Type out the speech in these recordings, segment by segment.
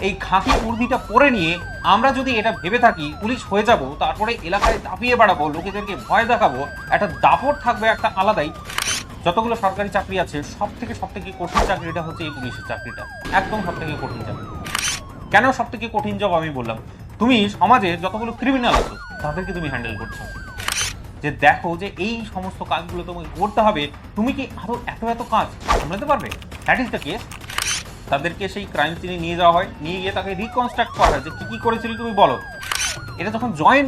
এই খাকি উর্দিটা পরে নিয়ে আমরা যদি এটা ভেবে থাকি পুলিশ হয়ে যাব, তারপরে এলাকায় দাপিয়ে বেড়াবো, লোকেদেরকে ভয় দেখাবো, একটা দাপট থাকবে একটা আলাদাই। যতগুলো সরকারি চাকরি আছে সব থেকে কঠিন চাকরিটা হচ্ছে এই পুলিশের চাকরিটা। একদম সব থেকে কঠিন চাকরি। কেন সব থেকে কঠিন জব আমি বললাম? তুমি সমাজে যতগুলো ক্রিমিনাল আছে তাদেরকে তুমি হ্যান্ডেল করছো, যে দেখো যে এই সমস্ত কাজগুলো তোমাকে করতে হবে, তুমি কি আরো এত এত কাজ সামলাতে পারবে? That is the case. তাদেরকে সেই ক্রাইম সিনে নিয়ে যাওয়া হয়, নিয়ে গিয়ে তাকে রিকনস্ট্রাক্ট করা হয় যে কি করেছিল তুমি বলো। এটা যখন জয়েন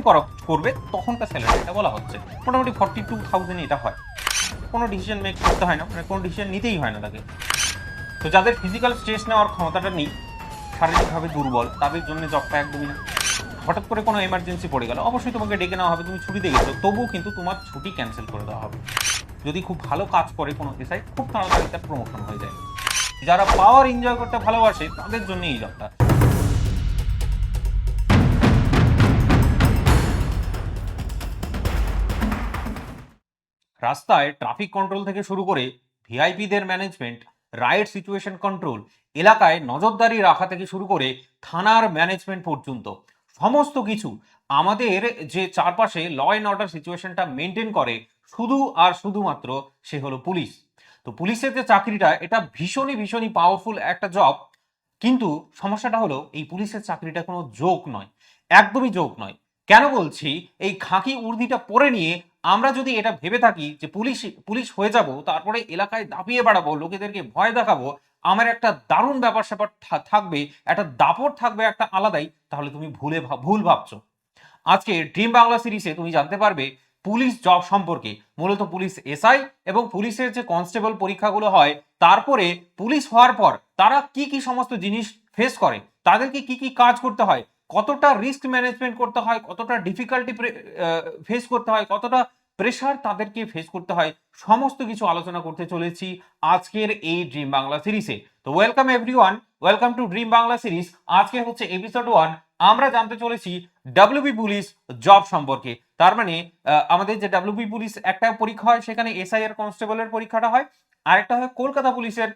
করবে তখনকার স্যালারিটা বলা হচ্ছে মোটামুটি 42,000 এটা হয়। কোনো ডিসিশন মেক করতে হয় না, মানে কোনো ডিসিশন নিতেই হয় না তাকে। তো যাদের ফিজিক্যাল স্ট্রেস নেওয়ার ক্ষমতাটা নেই, শারীরিকভাবে দুর্বল, তাদের জন্য জবটা একদমই না। হঠাৎ করে কোনো এমার্জেন্সি পড়ে গেল, অবশ্যই তোমাকে ডেকে নেওয়া হবে, তুমি ছুটিতে গেছো, তবুও কিন্তু তোমার ছুটি ক্যান্সেল করে দেওয়া হবে। যদি খুব ভালো কাজ করে কোনো এসআই, খুব তাড়াতাড়ি তার প্রমোশন হয়ে যায়। যারা পাওয়ার এনজয় করতে ভালোবাসে তাদের জন্য এই জবটা। রাস্তায় ট্রাফিক কন্ট্রোল থেকে শুরু করে ভিআইপিদের ম্যানেজমেন্ট, রাইট সিচুয়েশন কন্ট্রোল, এলাকায় নজরদারি রাখা থেকে শুরু করে থানার ম্যানেজমেন্ট পর্যন্ত সমস্ত কিছু আমাদের যে চারপাশে ল অ্যান্ড অর্ডার সিচুয়েশনটা মেনটেন করে শুধু আর শুধুমাত্র সে হলো পুলিশ। তো পুলিশের যে চাকরিটা, এটা ভীষণই পাওয়ারফুল একটা জব। কিন্তু সমস্যাটা হলো এই পুলিশের চাকরিটা কোনো জোক নয়, একদমই জোক নয়। কেন বলছি? এই খাকি উর্দিটা পরে নিয়ে আমরা যদি এটা ভেবে থাকি যে পুলিশ হয়ে যাব, তারপরে এলাকায় দাপিয়ে বেড়াবো, লোকেদেরকে ভয় দেখাবো, আমার একটা দারুণ ব্যাপার স্যাপার থাকবে, একটা দাপট থাকবে একটা আলাদাই, তাহলে তুমি ভুল ভাবছো। আজকে ড্রিম বাংলা সিরিজে তুমি জানতে পারবে পুলিশ জব সম্পর্কে, মূলত পুলিশ এসআই এবং পুলিশের যে কনস্টেবল পরীক্ষাগুলো হয়, তারপরে পুলিশ হওয়ার পর তারা কি সমস্ত জিনিস ফেস করে, তাদেরকে কি কাজ করতে হয়, কতটা রিস্ক ম্যানেজমেন্ট করতে হয়, কতটা ডিফিকাল্টি ফেস করতে হয়, কতটা প্রেশার তাদেরকে ফেস করতে হয়, সমস্ত কিছু আলোচনা করতে চলেছি আজকের এই ড্রিম বাংলা সিরিজে। তো welcome everyone, welcome to dream Bangla series. আজকে হচ্ছে এপিসোড 1। আমরা জানতে চলেছি ডাব্লিউবি পুলিশ জব সম্পর্কে। তার মানে আমাদের যে ডাব্লিউবি পুলিশ একটা পরীক্ষা হয়, সেখানে এসআইআর কনস্টেবলের পরীক্ষাটা হয়, আরেকটা হয় কলকাতা পুলিশের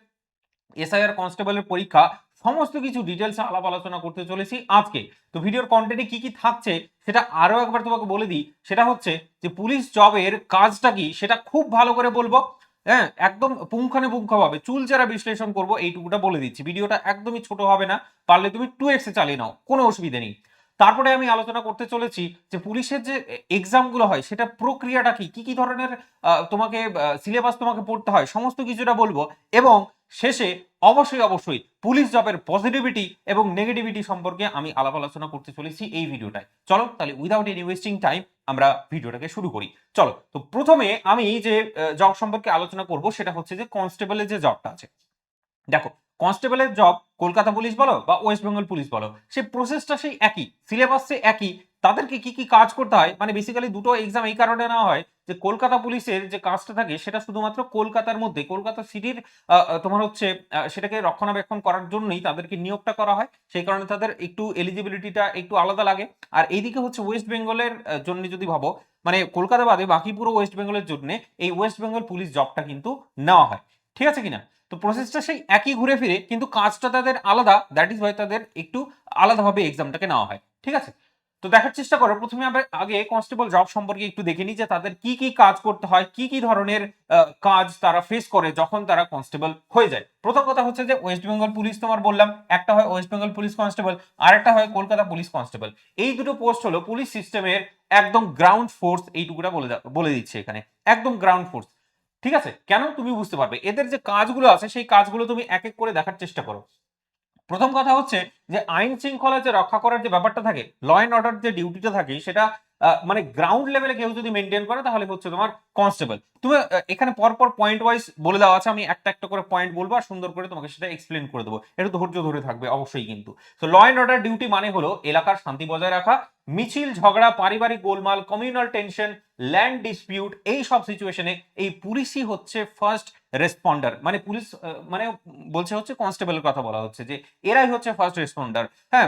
এসআইআর কনস্টেবলের পরীক্ষা। সমস্ত কিছু ডিটেলস আলাপ আলোচনা করতে চলেছি আজকে। তো ভিডিওর কন্টেন্টে কি থাকছে সেটা আরো একবার তোমাকে বলে দিই। সেটা হচ্ছে যে পুলিশ জবের কাজটা কি সেটা খুব ভালো করে বলবো, হ্যাঁ, একদম পুঙ্খানুপুঙ্খভাবে চুলচেরা বিশ্লেষণ করব, এইটুকুটা বলে দিচ্ছি। ভিডিওটা একদমই ছোট হবে না, পারলে তুমি 2x এ চালিয়ে নাও, কোনো অসুবিধা নেই। তারপরে আমি আলোচনা করতে চলেছি যে পুলিশের যে এক্সাম গুলো হয় সেটা প্রক্রিয়াটা কি ধরনের তোমাকে সিলেবাস তোমাকে পড়তে হয়, সমস্ত কিছুটা বলবো। এবং শেষে অবশ্যই পুলিশ জবের পজিটিভিটি এবং নেগেটিভিটি সম্পর্কে আমি আলাপ আলোচনা করতে চলেছি এই ভিডিওটায়। চলো তাহলে উইদাউট এনি ওয়েস্টিং টাইম আমরা ভিডিওটাকে শুরু করি। চলো, তো প্রথমে আমি যে জব সম্পর্কে আলোচনা করব সেটা হচ্ছে যে কনস্টেবলের যে জবটা আছে। দেখো, কনস্টেবলের জব কলকাতা পুলিশ বলো বা ওয়েস্ট বেঙ্গল পুলিশ বলো, সেই প্রসেসটা সেই একই, সিলেবাস সে একই। তাদেরকে কি কাজ করতে হয়, মানে বেসিক্যালি দুটো এক্সাম এই কারণে নেওয়া হয় যে কলকাতা পুলিশের যে কাজটা থাকে সেটা শুধুমাত্র কলকাতার মধ্যে, কলকাতা সিটির তোমার হচ্ছে সেটাকে রক্ষণাবেক্ষণ করার জন্যই তাদেরকে নিয়োগটা করা হয়। সেই কারণে তাদের একটু এলিজিবিলিটিটা একটু আলাদা লাগে। আর এইদিকে হচ্ছে ওয়েস্ট বেঙ্গলের জন্য যদি ভাবো, মানে কলকাতা বাদে বাকি পুরো ওয়েস্ট বেঙ্গলের জন্য এই ওয়েস্ট বেঙ্গল পুলিশ জবটা কিন্তু নেওয়া হয়। ঠিক আছে কিনা? তো প্রসেসটা সেই একই ঘুরে ফিরে, কিন্তু কাজটা তাদের আলাদা, দ্যাট ইজ ওয়াই তাদের একটু আলাদাভাবে এক্সামটাকে নেওয়া হয়। ঠিক আছে? তো দেখার চেষ্টা করো, প্রথমে আমরা আগে কনস্টেবল জব সম্পর্কে একটু দেখে নিই যে তাদের কি কাজ করতে হয়, কি ধরনের কাজ তারা ফেস করে যখন তারা কনস্টেবল হয়ে যায়। প্রথম কথা হচ্ছে যে ওয়েস্ট বেঙ্গল পুলিশ তোমার বললাম, একটা হয় ওয়েস্ট বেঙ্গল পুলিশ কনস্টেবল, আর একটা হয় কলকাতা পুলিশ কনস্টেবল। এই দুটো পোস্ট হলো পুলিশ সিস্টেমের একদম গ্রাউন্ড ফোর্স, এইটুকুটা বলে দিচ্ছে এখানে, একদম গ্রাউন্ড ফোর্স। ঠিক আছে? কেন? তুমি বুঝতে পারবে। এদের যে কাজগুলো আছে সেই কাজগুলো তুমি এক এক করে দেখার চেষ্টা করো। প্রথম কথা হচ্ছে যে আইন শৃঙ্খলা যে রক্ষা করার যে ব্যাপারটা থাকে, ল অ্যান্ড অর্ডার যে ডিউটিটা থাকে, সেটা মানে গ্রাউন্ড লেভেলে কেউ যদি মেনটেন করে তাহলে হচ্ছে তোমার কনস্টেবল। তুমি এখানে পরপর পয়েন্ট ওয়াইজ বলে দেওয়া আছে, আমি একটা করে পয়েন্ট বলবো আর সুন্দর করে তোমাকে সেটা এক্সপ্লেন করে দেবো, একটু ধৈর্য ধরে থাকবে অবশ্যই কিন্তু। তো ল অ্যান্ড অর্ডার ডিউটি মানে হলো এলাকার শান্তি বজায় রাখা, মিছিল ঝগড়া, পারিবারিক গোলমাল, কমিউনাল টেনশন, ল্যান্ড ডিসপিউট, এই সব সিচুয়েশনে এই পুলিশই হচ্ছে ফার্স্ট রেসপন্ডার। মানে পুলিশ মানে বলছে হচ্ছে কনস্টেবলের কথা বলা হচ্ছে যে এরাই হচ্ছে ফার্স্ট রেসপন্ডার। হ্যাঁ,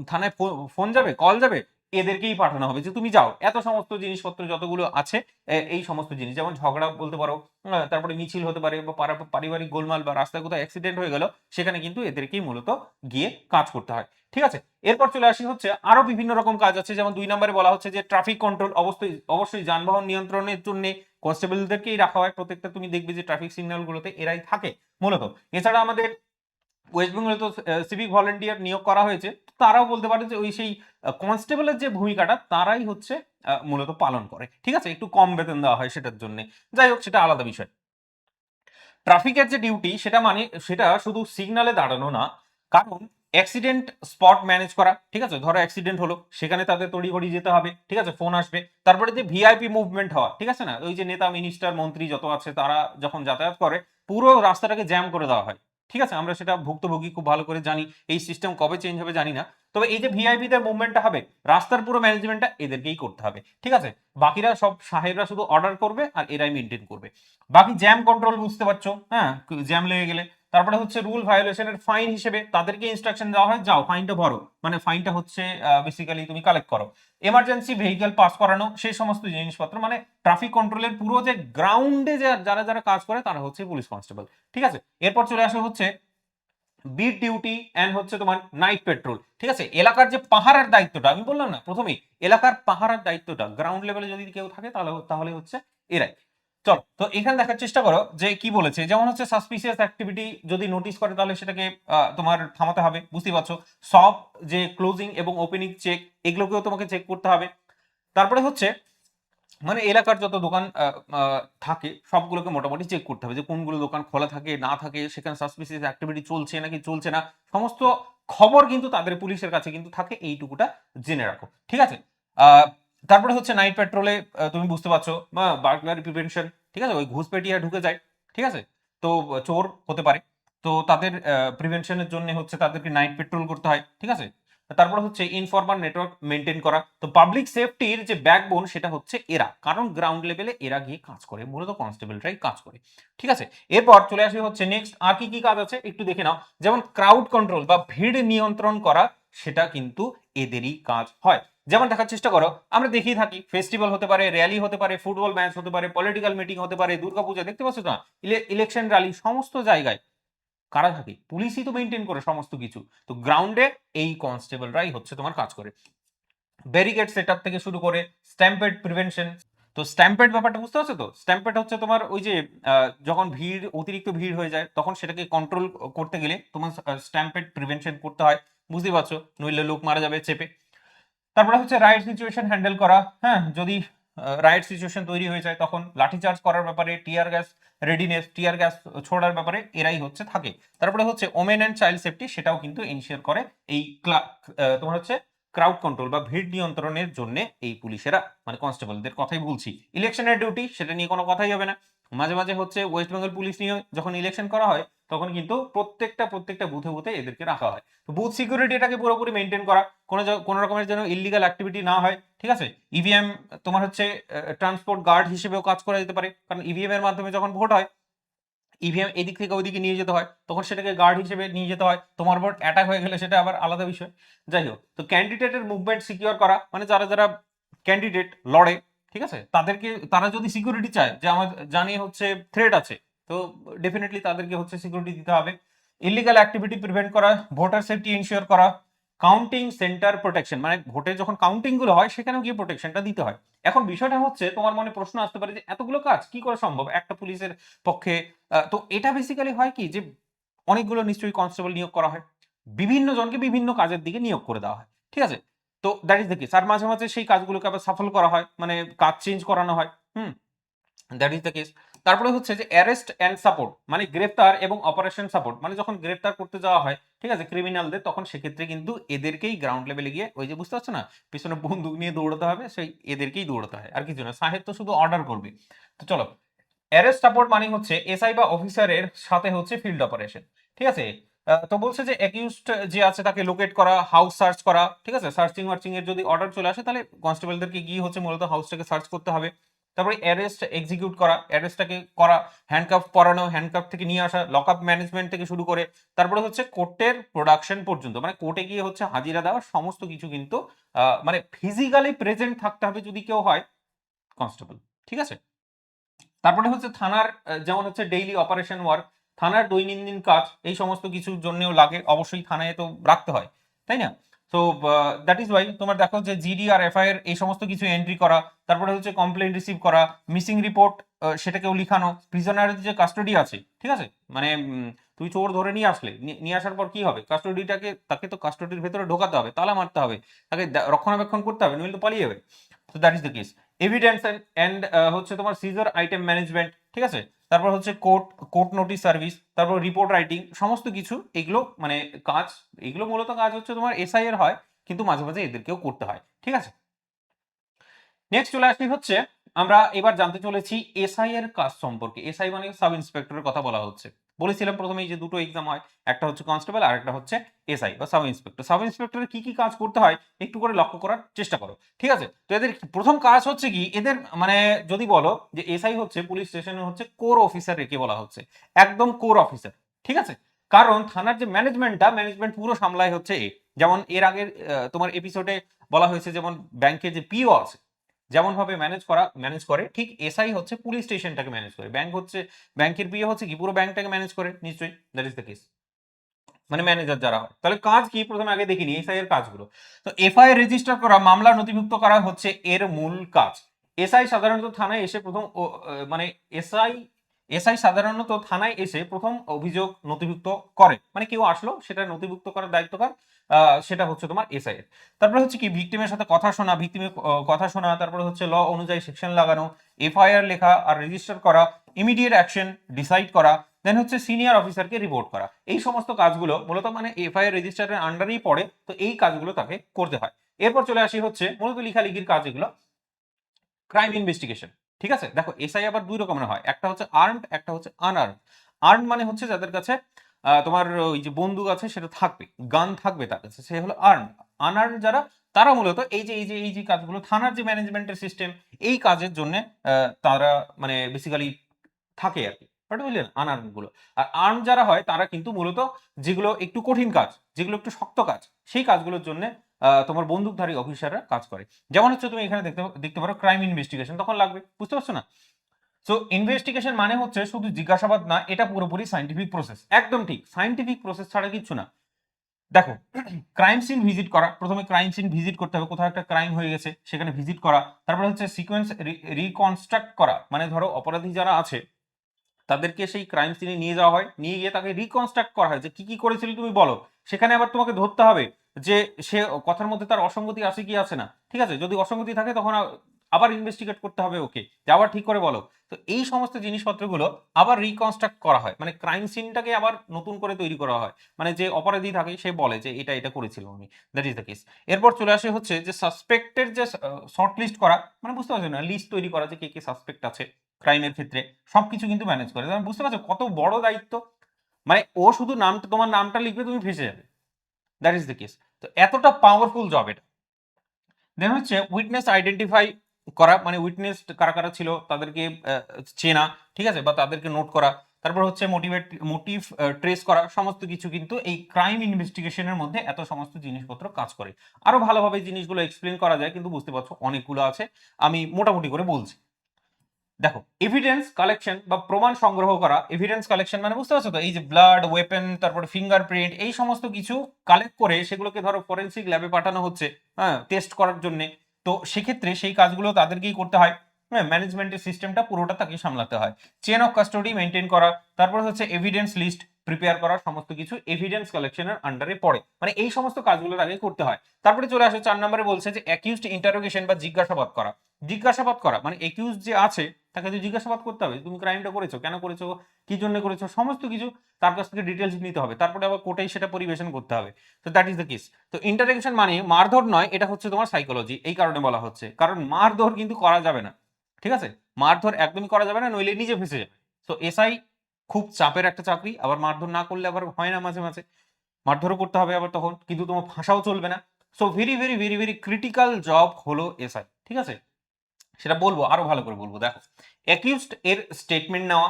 থানায় ফোন যাবে, কল যাবে, এদেরকেই পাঠানো হবে যে তুমি যাও, এত সমস্ত জিনিসপত্র যতগুলো আছে এই সমস্ত জিনিস, যেমন ঝগড়া বলতে পারো, তারপরে মিছিল হতে পারে, বা পারিবারিক গোলমাল বা রাস্তায় কোথাও অ্যাক্সিডেন্ট হয়ে গেল, সেখানে কিন্তু এদেরকেই মূলত গিয়ে কাজ করতে হয়। ঠিক আছে, এরপর চলে আসি হচ্ছে আরো বিভিন্ন রকম কাজ আছে, যেমন 2 নম্বরে বলা হচ্ছে যে ট্রাফিক কন্ট্রোল। অবশ্যই অবশ্যই যানবাহন নিয়ন্ত্রণের জন্য কনস্টেবলদেরকেই রাখা হয় প্রত্যেকটা, তুমি দেখবে যে ট্রাফিক সিগন্যাল গুলোতে এরাই থাকে মূলত। এছাড়া আমাদের ওয়েস্ট বেঙ্গলে তো সিভিক ভলেন্টিয়ার নিয়োগ করা হয়েছে, তারাও বলতে পারে যে ওই সেই কনস্টেবলের যে ভূমিকাটা তারাই হচ্ছে মূলত পালন করে। ঠিক আছে, একটু কম বেতন দেওয়া হয় সেটার জন্য, যাই হোক সেটা আলাদা বিষয়। ট্রাফিকের যে ডিউটি সেটা মানে সেটা শুধু সিগনালে দাঁড়ানো না, কারণ অ্যাক্সিডেন্ট স্পট ম্যানেজ করা। ঠিক আছে, ধরো অ্যাক্সিডেন্ট হলো, সেখানে তাদের তড়িঘড়ি যেতে হবে। ঠিক আছে, ফোন আসবে। তারপরে যে ভিআইপি মুভমেন্ট হওয়া, ঠিক আছে না, ওই যে নেতা মিনিস্টার মন্ত্রী যত আছে তারা যখন যাতায়াত করে পুরো রাস্তাটাকে জ্যাম করে দেওয়া হয়। ঠিক আছে, আমরা সেটা ভুক্তভোগী, খুব ভালো করে জানি। এই সিস্টেম কবে চেঞ্জ হবে জানি না, তবে এই যে ভিআইপি দের মুভমেন্টটা হবে, রাস্তার পুরো ম্যানেজমেন্টটা এদেরকেই করতে হবে। ঠিক আছে, বাকিরা সব সাহেবরা শুধু অর্ডার করবে আর এরাই মেনটেন করবে। বাকি জ্যাম কন্ট্রোল বুঝতে পারছো, হ্যাঁ, জ্যাম লেগে গেলে তারপরে হচ্ছে রুল ভায়োলেশনের ফাইন হিসেবে তাদেরকে ইনস্ট্রাকশন দেওয়া হয়, যাও ফাইনটা ভরো, মানে ফাইনটা হচ্ছে বেসিক্যালি তুমি কালেক্ট করো। এমার্জেন্সি ভেহিকল পাস করানো, সেই সমস্ত জিনিসপত্র, মানে ট্রাফিক কন্ট্রোলের পুরো যে গ্রাউন্ডে যারা যারা কাজ করে তারা হচ্ছে পুলিশ কনস্টেবল। ঠিক আছে, এরপর চলে আসে হচ্ছে বিট ডিউটি এন্ড হচ্ছে তোমার নাইট পেট্রোল। ঠিক আছে, এলাকার যে পাহারার দায়িত্বটা, আমি বললাম না প্রথমেই, এলাকার পাহারার দায়িত্বটা গ্রাউন্ড লেভেলে যদি কেউ থাকে তাহলে তাহলে হচ্ছে এরাই। চলো তো এখানে দেখার চেষ্টা করো যে কি বলেছে, যেমন হচ্ছে সাসপিসিয়াস অ্যাক্টিভিটি যদি নোটিস করে তাহলে সেটাকে তোমার থামাতে হবে, বুঝতেই পারছো। সব যে ক্লোজিং এবং ওপেনিং চেক, এগুলোকেও তোমাকে চেক করতে হবে। তারপরে হচ্ছে মানে এলাকার যত দোকান থাকে সবগুলোকে মোটামুটি চেক করতে হবে যে কোনগুলো দোকান খোলা থাকে না থাকে, সেখানে সাসপিসিয়াস অ্যাক্টিভিটি চলছে নাকি চলছে না, সমস্ত খবর কিন্তু তাদের পুলিশের কাছে কিন্তু থাকে, এইটুকুটা জেনে রাখো। ঠিক আছে, আহ, তারপরে হচ্ছে নাইট পেট্রোলে তুমি বুঝতে পারছো বা বার্গলারি প্রিভেনশন। ঠিক আছে, ওই ঘুষপেটিয়া ঢুকে যায়, ঠিক আছে, তো চোর হতে পারে, তো তাদের প্রিভেনশনের জন্য হচ্ছে তাদেরকে নাইট পেট্রোল করতে হয়। ঠিক আছে, তারপর হচ্ছে ইনফরমাল নেটওয়ার্ক মেনটেন করা। তো পাবলিক সেফটির যে ব্যাকবোন সেটা হচ্ছে এরা, কারণ গ্রাউন্ড লেভেলে এরা গিয়ে কাজ করে, মূলত কনস্টেবলরাই কাজ করে। ঠিক আছে, এরপর চলে আসি হচ্ছে নেক্সট আর কি কি কাজ আছে একটু দেখে নাও। যেমন ক্রাউড কন্ট্রোল বা ভিড় নিয়ন্ত্রণ করা, সেটা কিন্তু এদেরই কাজ হয়। যেমন দেখার চেষ্টা করো, আমরা দেখেই থাকি ফেস্টিভ্যাল হতে পারে, র্যালি হতে পারে, ফুটবল ম্যাচ হতে পারে, পলিটিক্যাল মিটিং হতে পারে, দুর্গাপূজা, দেখতে পাচ্ছ না, ইলেকশন র্যালি, সমস্ত জায়গায় কারা থাকে? পুলিশই তো মেনটেন করে সমস্ত কিছু। তো গ্রাউন্ডে এই কনস্টেবলরাই হচ্ছে তোমার কাজ করে। ব্যারিকেড সেটআপ থেকে শুরু করে স্ট্যাম্পেড প্রিভেনশন। তো স্ট্যাম্পেড ব্যাপারটা বুঝতে পারছো তো? স্ট্যাম্পেড হচ্ছে তোমার ওই যে যখন ভিড়, অতিরিক্ত ভিড় হয়ে যায় তখন সেটাকে কন্ট্রোল করতে গেলে তোমার স্ট্যাম্পেড প্রিভেনশন করতে হয়, বুঝতেই পারছো, নইলে লোক মারা যাবে চেপে। তারপরে হচ্ছে রাইট সিচুয়েশন হ্যান্ডেল করা, হ্যাঁ, যদি রাইট সিচুয়েশন তৈরি হয়ে যায় তখন লাঠিচার্জ করার ব্যাপারে, tear gas readiness, tear gas ছোড়ার ব্যাপারে এরাই হচ্ছে থাকে। তারপরে হচ্ছে ওমেন অ্যান্ড চাইল্ড সেফটি, সেটাও কিন্তু এনশিওর করে এই তোমার হচ্ছে ক্রাউড কন্ট্রোল বা ভিড় নিয়ন্ত্রণের জন্য এই পুলিশেরা, মানে কনস্টেবলদের কথাই বলছি। ইলেকশনের ডিউটি, সেটা নিয়ে কোনো কথাই হবে না। মাঝে মাঝে হচ্ছে ওয়েস্ট বেঙ্গল পুলিশ নিয়ে যখন ইলেকশন করা হয় তখন কিন্তু প্রত্যেকটা বুথে বুথে এদেরকে রাখা হয়। তো বুথ সিকিউরিটিটাকে পুরোপুরি মেনটেন করা, কোনো রকমের যেন ইলিগাল অ্যাক্টিভিটি না হয়। ঠিক আছে, ইভিএম তোমার হচ্ছে ট্রান্সপোর্ট গার্ড হিসেবেও কাজ করা যেতে পারে, কারণ ইভিএম এর মাধ্যমে যখন ভোট হয়, ইভিএম এদিক থেকে ওইদিকে নিয়ে যেতে হয়, তখন সেটাকে গার্ড হিসেবে নিয়ে যেতে হয়। তোমার ভোট অ্যাটাক হয়ে গেলে সেটা আবার আলাদা বিষয়। যাই হোক, তো ক্যান্ডিডেটের মুভমেন্ট সিকিউর করা, মানে যারা যারা ক্যান্ডিডেট লড়ে, ঠিক আছে, তাদেরকে, তারা যদি সিকিউরিটি চায় যে আমার জানি হচ্ছে থ্রেট আছে, তো ডেফিনেটলি তাদেরকে হচ্ছে সিকিউরিটি দিতে হবে। ইলিগাল অ্যাক্টিভিটি প্রিভেন্ট করা, ভোটার সেফটি এনশিওর করা, কাউন্টিং সেন্টার প্রোটেকশন, মানে ভোটে যখন কাউন্টিং গুলো হয় সেখানেও গিয়ে প্রোটেকশনটা দিতে হয়। এখন বিষয়টা হচ্ছে তোমার মনে প্রশ্ন আসতে পারে যে এতগুলো কাজ কি করে সম্ভব একটা পুলিশের পক্ষে? তো এটা বেসিক্যালি হয় কি যে অনেকগুলো নিশ্চয়ই কনস্টেবল নিয়োগ করা হয়, বিভিন্ন জনকে বিভিন্ন কাজের দিকে নিয়োগ করে দেওয়া হয়। ঠিক আছে, তো দ্যাট ইজ দ্য কেস। আর মাঝে মাঝে সেই কাজগুলোকে আবার সাফল করা হয়, মানে কাজ চেঞ্জ করানো হয়। হুম, দ্যাট ইজ দ্য কেস। তারপরে হচ্ছে যে অ্যারেস্ট অ্যান্ড সাপোর্ট, মানে গ্রেফতার এবং অপারেশন সাপোর্ট, মানে যখন গ্রেফতার করতে যাওয়া হয়, ঠিক আছে, ক্রিমিনালদের, তখন সেক্ষেত্রে কিন্তু এদেরকেই গ্রাউন্ড লেভেলে গিয়ে ওই যে বুঝতে পারছো না, পিছনে বন্দুক নিয়ে দৌড়াতে হবে, সেই এদেরকেই দৌড়াতে হয়, আর কিছু না। সাহেব তো শুধু অর্ডার করবে। তো চলো, অ্যারেস্ট সাপোর্ট মানে হচ্ছে এসআই বা অফিসারের সাথে হচ্ছে ফিল্ড অপারেশন। ঠিক আছে, তো বলছে যে অ্যাকিউজড যে আছে তাকে লোকেট করা, হাউস সার্চ করা। ঠিক আছে, সার্চিং মার্চিং এর যদি অর্ডার চলে আসে তাহলে কনস্টেবলদেরকে গিয়ে হচ্ছে মূলত হাউসটাকে সার্চ করতে হবে। তারপরে অ্যারেস্ট এক্সিকিউট করা, অ্যারেস্টটাকে করা, হ্যান্ডকাফ পরানো, হ্যান্ডকাফ থেকে নিয়ে আসা, লকআপ ম্যানেজমেন্ট থেকে শুরু করে তারপরে হচ্ছে কোর্টের প্রোডাকশন পর্যন্ত, মানে কোর্টে গিয়ে হচ্ছে হাজিরা দেওয়া, সমস্ত কিছু কিন্তু মানে ফিজিক্যালি প্রেজেন্ট থাকতে হবে যদি কেউ হয় কনস্টেবল। ঠিক আছে? তারপরে হচ্ছে থানার যেমন হচ্ছে ডেইলি অপারেশন ওয়ার্ক, থানার দৈনন্দিন কাজ, এই সমস্ত কিছুর জন্যও লাগে, অবশ্যই থানায় তো রাখতে হয়, তাই না? তো দ্যাট ইজ ওয়াই তোমার দেখো যে জিডি আর এফআইআর এই সমস্ত কিছু এন্ট্রি করা, তারপরে হচ্ছে কমপ্লেন রিসিভ করা, মিসিং রিপোর্ট সেটাকেও লিখানো, প্রিজনারের যে কাস্টডি আছে, ঠিক আছে, মানে তুই চোর ধরে নিয়ে আসলে, নিয়ে আসার পর কি হবে, কাস্টডিটাকে তাকে তো কাস্টডির ভেতরে ঢোকাতে হবে, তালা মারতে হবে, তাকে রক্ষণাবেক্ষণ করতে হবে, নইলে তো পালিয়ে যাবে। তো that is the case. Evidence and হচ্ছে তোমার সিজার আইটেম ম্যানেজমেন্ট, ঠিক আছে, তারপর হচ্ছে কোর্ট নোটিশ সার্ভিস, তারপর রিপোর্ট রাইটিং, সমস্ত কিছু এগুলো মানে কাজ, এগুলো মূলত কাজ হচ্ছে তোমার এসআই এর হয়, কিন্তু মাঝে মাঝে এদেরকেও করতে হয়। ঠিক আছে, নেক্সট চলে আসি হচ্ছে আমরা এবার জানতে চলেছি এসআই এর কাজ সম্পর্কে। এসআই মানে সাব ইন্সপেক্টরের কথা বলা হচ্ছে। বলেছিলাম প্রথমেই যে দুটো এক্সাম হয়, একটা হচ্ছে কনস্টেবল আর একটা হচ্ছে এসআই বা সাব ইন্সপেক্টর। সাব ইন্সপেক্টরের কি কি কাজ করতে হয় একটু করে লক্ষ্য করার চেষ্টা করো। ঠিক আছে, তো এদের প্রথম কাজ হচ্ছে কি, এদের মানে যদি বলো যে এসআই হচ্ছে পুলিশ স্টেশনে হচ্ছে কোর অফিসার রেখে বলা হচ্ছে, একদম কোর অফিসার। ঠিক আছে, কারণ থানার যে ম্যানেজমেন্ট পুরো সামলায় হচ্ছে এ। যেমন এর আগের তোমার এপিসোডে বলা হয়েছে, যেমন ব্যাংকে যে পিও আছে যেমন ভাবে ম্যানেজ করে, ঠিক এসআই হচ্ছে পুলিশ স্টেশনটাকে ম্যানেজ করে, ব্যাংকের পিও হচ্ছে কি পুরো ব্যাংকটাকে ম্যানেজ করে, নিশ্চয়ই দ্যাট ইজ দ্য কেস, মানে ম্যানেজার যারা হয়। তাহলে কাজ কি প্রথমে আগে দেখিনি এসআই এর কাজগুলো। তো এফআইআর রেজিস্টার করা, মামলা নথিভুক্ত করা হচ্ছে এর মূল কাজ। এসআই সাধারণত থানায় এসে প্রথম মানে এসআই এসআই সাধারণত থানায় এসে প্রথম অভিযোগ নথিভুক্ত করে, মানে কেউ আসলো সেটা নথিভুক্ত করার দায়িত্ব কার, সেটা হচ্ছে তোমার এসআই এর। তারপরে হচ্ছে কি ভিকটিমের সাথে কথা শোনা, ভিকটিমের কথা শোনা, তারপরে হচ্ছে ল অনুযায়ী সেকশন লাগানো, এফআইআর লেখা আর রেজিস্টার করা, ইমিডিয়েট অ্যাকশন ডিসাইড করা, দেন হচ্ছে সিনিয়র অফিসারকে রিপোর্ট করা। এই সমস্ত কাজগুলো মূলত মানে এফআইআর রেজিস্টারের আন্ডারেই পড়ে, তো এই কাজগুলো তাকে করতে হয়। এরপর চলে আসি হচ্ছে মূলত লেখালেখির কাজ, এগুলো ক্রাইম ইনভেস্টিগেশন। ঠিক আছে, দেখো এসআই আবার দুই রকমের হয়, একটা হচ্ছে আর্মড, একটা হচ্ছে আনআর্মড। আর্মড মানে হচ্ছে যাদের কাছে তোমার ওই যে বন্দুক আছে সেটা থাকবে, গান থাকবে তার কাছে, সে হলো আর্মড। আনআর্মড যারা, তারা মূলত এই যে কাজগুলো থানার যে ম্যানেজমেন্টের সিস্টেম, এই কাজের জন্য তারা মানে বেসিক্যালি থাকে আর কি, বাট বুঝলেন আনআর্ম গুলো। আর আর্ম যারা হয় তারা কিন্তু মূলত যেগুলো একটু কঠিন কাজ, যেগুলো একটু শক্ত কাজ, সেই কাজগুলোর জন্য তোমার বন্দুকধারী অফিসাররা কাজ করে। যেমন হচ্ছে তুমি এখানে দেখতে দেখতে পারো ক্রাইম ইনভেস্টিগেশন, তখন লাগবে, বুঝতে পারছো না? সো ইনভেস্টিগেশন মানে হচ্ছে শুধু জিজ্ঞাসাবাদ না, এটা পুরোপুরি সাইন্টিফিক প্রসেস, একদম ঠিক, সাইন্টিফিক প্রসেস ছাড়া কিচ্ছু না। দেখো ক্রাইম সিন ভিজিট করা, প্রথমে ক্রাইম সিন ভিজিট করতে হবে, কোথাও একটা ক্রাইম হয়ে গেছে সেখানে ভিজিট করা, তারপরে হচ্ছে সিকোয়েন্স রিকনস্ট্রাক্ট করা, মানে ধরো অপরাধী যারা আছে তাদেরকে সেই ক্রাইম সিনে নিয়ে যাওয়া হয়, নিয়ে গিয়ে তাকে রিকনস্ট্রাক্ট করা হয় যে কি কি করেছিল তুমি বলো। সেখানে আবার তোমাকে ধরতে হবে যে সে কথার মধ্যে তার অসঙ্গতি আছে কি আছে না, ঠিক আছে, যদি অসঙ্গতি থাকে তখন আবার ইনভেস্টিগেট করতে হবে ওকে, যে আবার ঠিক করে বলো। তো এই সমস্ত জিনিসপত্রগুলো আবার রিকনস্ট্রাক্ট করা হয়, মানে ক্রাইম সিনটাকে আবার নতুন করে তৈরি করা হয়, মানে যে অপরাধী থাকে সে বলে যে এটা এটা করেছিল আমি, দ্যাট ইজ দ্য কেস। এরপর চলে আসে হচ্ছে যে সাসপেক্টের যে শর্ট লিস্ট করা, মানে বুঝতে পারছো না, লিস্ট তৈরি করা যে কে কে সাসপেক্ট আছে ক্রাইমের ক্ষেত্রে, সবকিছু কিন্তু ম্যানেজ করে। তুমি বুঝতে পারছো কত বড় দায়িত্ব, মানে ও শুধু নামটা, তোমার নামটা লিখবে তুমি ফেসে যাবে, দ্যাট ইজ দ্য কেস। তো এতটা পাওয়ারফুল জব এটা। দেন হচ্ছে উইটনেস আইডেন্টিফাই করা, মানে উইটনেস কারা কারা ছিল তাদেরকে চেনা, ঠিক আছে, বা তাদেরকে নোট করা। তারপর হচ্ছে মোটিভ ট্রেস করা, সমস্ত কিছু কিন্তু এই ক্রাইম ইনভেস্টিগেশনের মধ্যে এত সমস্ত জিনিসপত্র কাজ করে। আরো ভালোভাবে জিনিসগুলো এক্সপ্লেন করা যায়, কিন্তু বুঝতে পারছো অনেকগুলো আছে, আমি মোটামুটি করে বলছি। দেখো এভিডেন্স কালেকশন বা প্রমাণ সংগ্রহ করা, এভিডেন্স কালেকশন মানে বুঝতে পারছো তো, এই যে ব্লাড, ওয়েপন, তারপর ফিঙ্গারপ্রিন্ট, এই সমস্ত কিছু কালেক্ট করে সেগুলোকে ধরো ফরেনসিক ল্যাবে পাঠানো হচ্ছে, হ্যাঁ, টেস্ট করার জন্য। তো সেক্ষেত্রে সেই কাজগুলো তাদেরকেই করতে হয়, হ্যাঁ, ম্যানেজমেন্টের সিস্টেমটা পুরোটা তাকে সামলাতে হয়। চেন অফ কাস্টডি মেনটেন করা, তারপর হচ্ছে এভিডেন্স লিস্ট প্রিপেয়ার করা, সমস্ত কিছু এভিডেন্স কালেকশনের আন্ডারে পড়ে, মানে এই সমস্ত কাজগুলো তাকে করতে হয়। তারপরে চলে আসে 4 নম্বরে, বলছে যে অ্যাকিউজড ইন্টারোগেশন বা জিজ্ঞাসাবাদ করা। জিজ্ঞাসাবাদ করা মানে একিউজ যে আছে তাকে তো জিজ্ঞাসাবাদ করতে হবে, তুমি ক্রাইমটা করেছো, কেন করেছো, কি জন্য করেছো, সমস্ত কিছু তার কাছ থেকে ডিটেলস নিতে হবে, তারপরে আবার কোর্টেই সেটা পরিবেশন করতে হবে। তো দ্যাট ইজ দ্য কেস। তো ইন্টারোগেশন মানে মারধর নয়, এটা হচ্ছে তোমার সাইকোলজি, এই কারণে বলা হচ্ছে কারণ মারধর কিন্তু করা যাবে না, ঠিক আছে, মারধর একদমই করা যাবে না, নইলে নিজে ফেঁসে যাবে। তো এসআই খুব চাপের একটা চাকরি, আবার মারধর না করলে আবার হয় না, মাঝে মাঝে মারধরও করতে হবে আবার তখন, কিন্তু তোমার ফাঁসাও চলবে না। So very very very very critical job হলো এসআই, ঠিক আছে। সেটা বলবো, আরো ভালো করে বলবো। দেখো, অ্যাকিউজড এর স্টেটমেন্ট নেওয়া,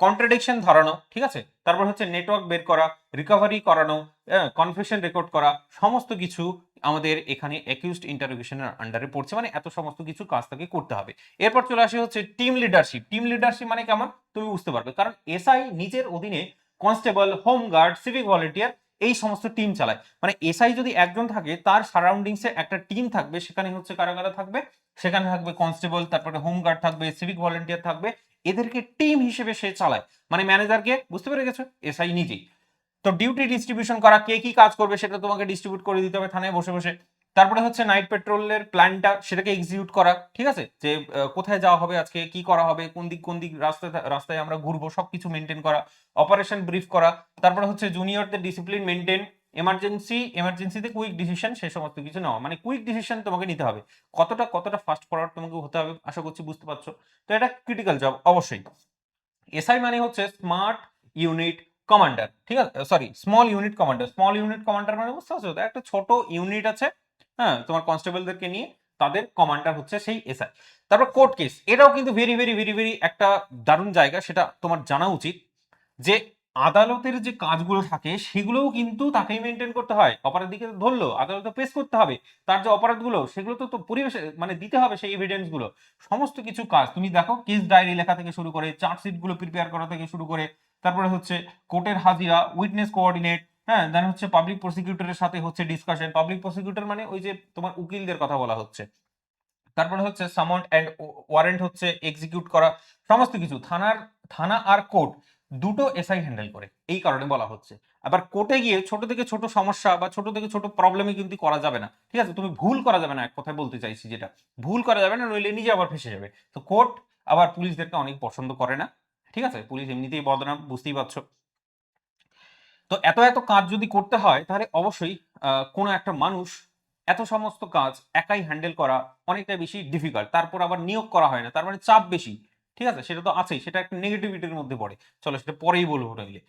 কন্ট্রাডিকশন ধরানো, ঠিক আছে, তারপর হচ্ছে নেটওয়ার্ক বের করা, রিকভারি করানো, কনফেশন রেকর্ড করা, সমস্ত কিছু আমাদের এখানে অ্যাকিউজড ইন্টারোগেশনের আন্ডারে পড়ছে, মানে এত সমস্ত কিছু কাজ তাকে করতে হবে। এরপর চলে আসে হচ্ছে টিম লিডারশিপ। টিম লিডারশিপ মানে কেমন তুমি বুঝতে পারবে, কারণ এসআই নিজের অধীনে কনস্টেবল, হোমগার্ড, সিভিক ভলেন্টিয়ার এই সমস্ত টিম চালায়। মানে এসআই যদি একজন থাকে, তার সারাউন্ডিংসে একটা টিম থাকবে, সেখানে হচ্ছে কারা কারা থাকবে, সেখানে থাকবে কনস্টেবল, তারপরে হোমগার্ড থাকবে, সিভিক ভলেন্টিয়ার থাকবে, এদেরকে টিম হিসেবে সে চালায়। মানে ম্যানেজারকে, বুঝতে পেরে গেছো, এসআই নিজেই। তো ডিউটি ডিস্ট্রিবিউশন করা, কে কি কাজ করবে সেটা তোমাকে ডিস্ট্রিবিউট করে দিতে হবে থানায় বসে বসে। তারপরে হচ্ছে নাইট পেট্রোলের প্ল্যানটা, সেটাকে এক্সিকিউট করা, ঠিক আছে, যে কোথায় যাওয়া হবে আজকে, কি করা হবে, কোন দিক রাস্তায় রাস্তায় আমরা ঘুরবো, সবকিছু মেনটেন করা, অপারেশন ব্রিফ করা। তারপরে হচ্ছে জুনিয়রদের ডিসিপ্লিন মেনটেন, এমার্জেন্সিতে কুইক ডিসিশন, সে সমস্ত কিছু নেওয়া। মানে কুইক ডিসিশন তোমাকে নিতে হবে, কতটা ফাস্ট ফরওয়ার্ড তোমাকে হতে হবে, আশা করছি বুঝতে পারছো। তো এটা ক্রিটিক্যাল জব অবশ্যই। এসআই মানে হচ্ছে স্মার্ট ইউনিট কমান্ডার, ঠিক আছে, sorry, small unit commander. Small unit commander মানে বুঝতে পারছো, একটা ছোট ইউনিট আছে, হ্যাঁ, তোমার কনস্টেবলদেরকে নিয়ে, তাদের কমান্ডার হচ্ছে সেই এসআই। তারপর কোর্ট কেস, এটাও কিন্তু ভেরি ভেরি ভেরি ভেরি একটা দারুণ জায়গা, সেটা তোমার জানা উচিত, যে আদালতের যে কাজগুলো থাকে সেগুলোও কিন্তু তাকেই মেনটেন করতে হয়। অপরাধীকে ধরলো, আদালতে পেশ করতে হবে, তার যে অপরাধগুলো সেগুলো তো পরিবেশে মানে দিতে হবে সেই এভিডেন্স গুলো। সমস্ত কিছু কাজ তুমি দেখো, কেস ডায়েরি লেখা থেকে শুরু করে, চার্জশিট গুলো প্রিপেয়ার করা থেকে শুরু করে, তারপরে হচ্ছে কোর্টের হাজিরা, উইটনেস কোঅর্ডিনেট, হ্যাঁ, দেন হচ্ছে পাবলিক প্রসিকিউটরের সাথে হচ্ছে ডিসকাশন। পাবলিক প্রসিকিউটর মানে ওই যে তোমার উকিলদের কথা বলা হচ্ছে। তারপরে হচ্ছে সামন অ্যান্ড ওয়ারেন্ট হচ্ছে এক্সিকিউট করা, সমস্ত কিছু থানা আর কোর্ট দুটো এসআই হ্যান্ডেল করে, এই কারণে বলা হচ্ছে। আবার কোর্টে গিয়ে ছোট থেকে ছোট সমস্যা বা ছোট থেকে ছোট প্রবলেমে কিন্তু করা যাবে না, ঠিক আছে, তুমি ভুল করা যাবে না, এক কথায় বলতে চাইছি যেটা, ভুল করা যাবে না, নইলে নিজে আবার ফেসে যাবে। তো কোর্ট আবার পুলিশদেরকে অনেক পছন্দ করে না, ঠিক আছে, পুলিশ এমনিতেই বদনাম, বুঝতেই পারছো। তো এত এত কাজ যদি করতে হয়, তাহলে অবশ্যই কোনো একটা মানুষ এত সমস্ত কাজ একাই হ্যান্ডেল করা অনেকটা বেশি ডিফিকাল্ট। তারপর আবার নিয়োগ করা হয় না, তার মানে চাপ বেশি, ঠিক আছে, সেটা তো আছেই, সেটা একটা নেগেটিভিটির মধ্যে পড়ে। চলো সেটা পরেই বলবো নিলে।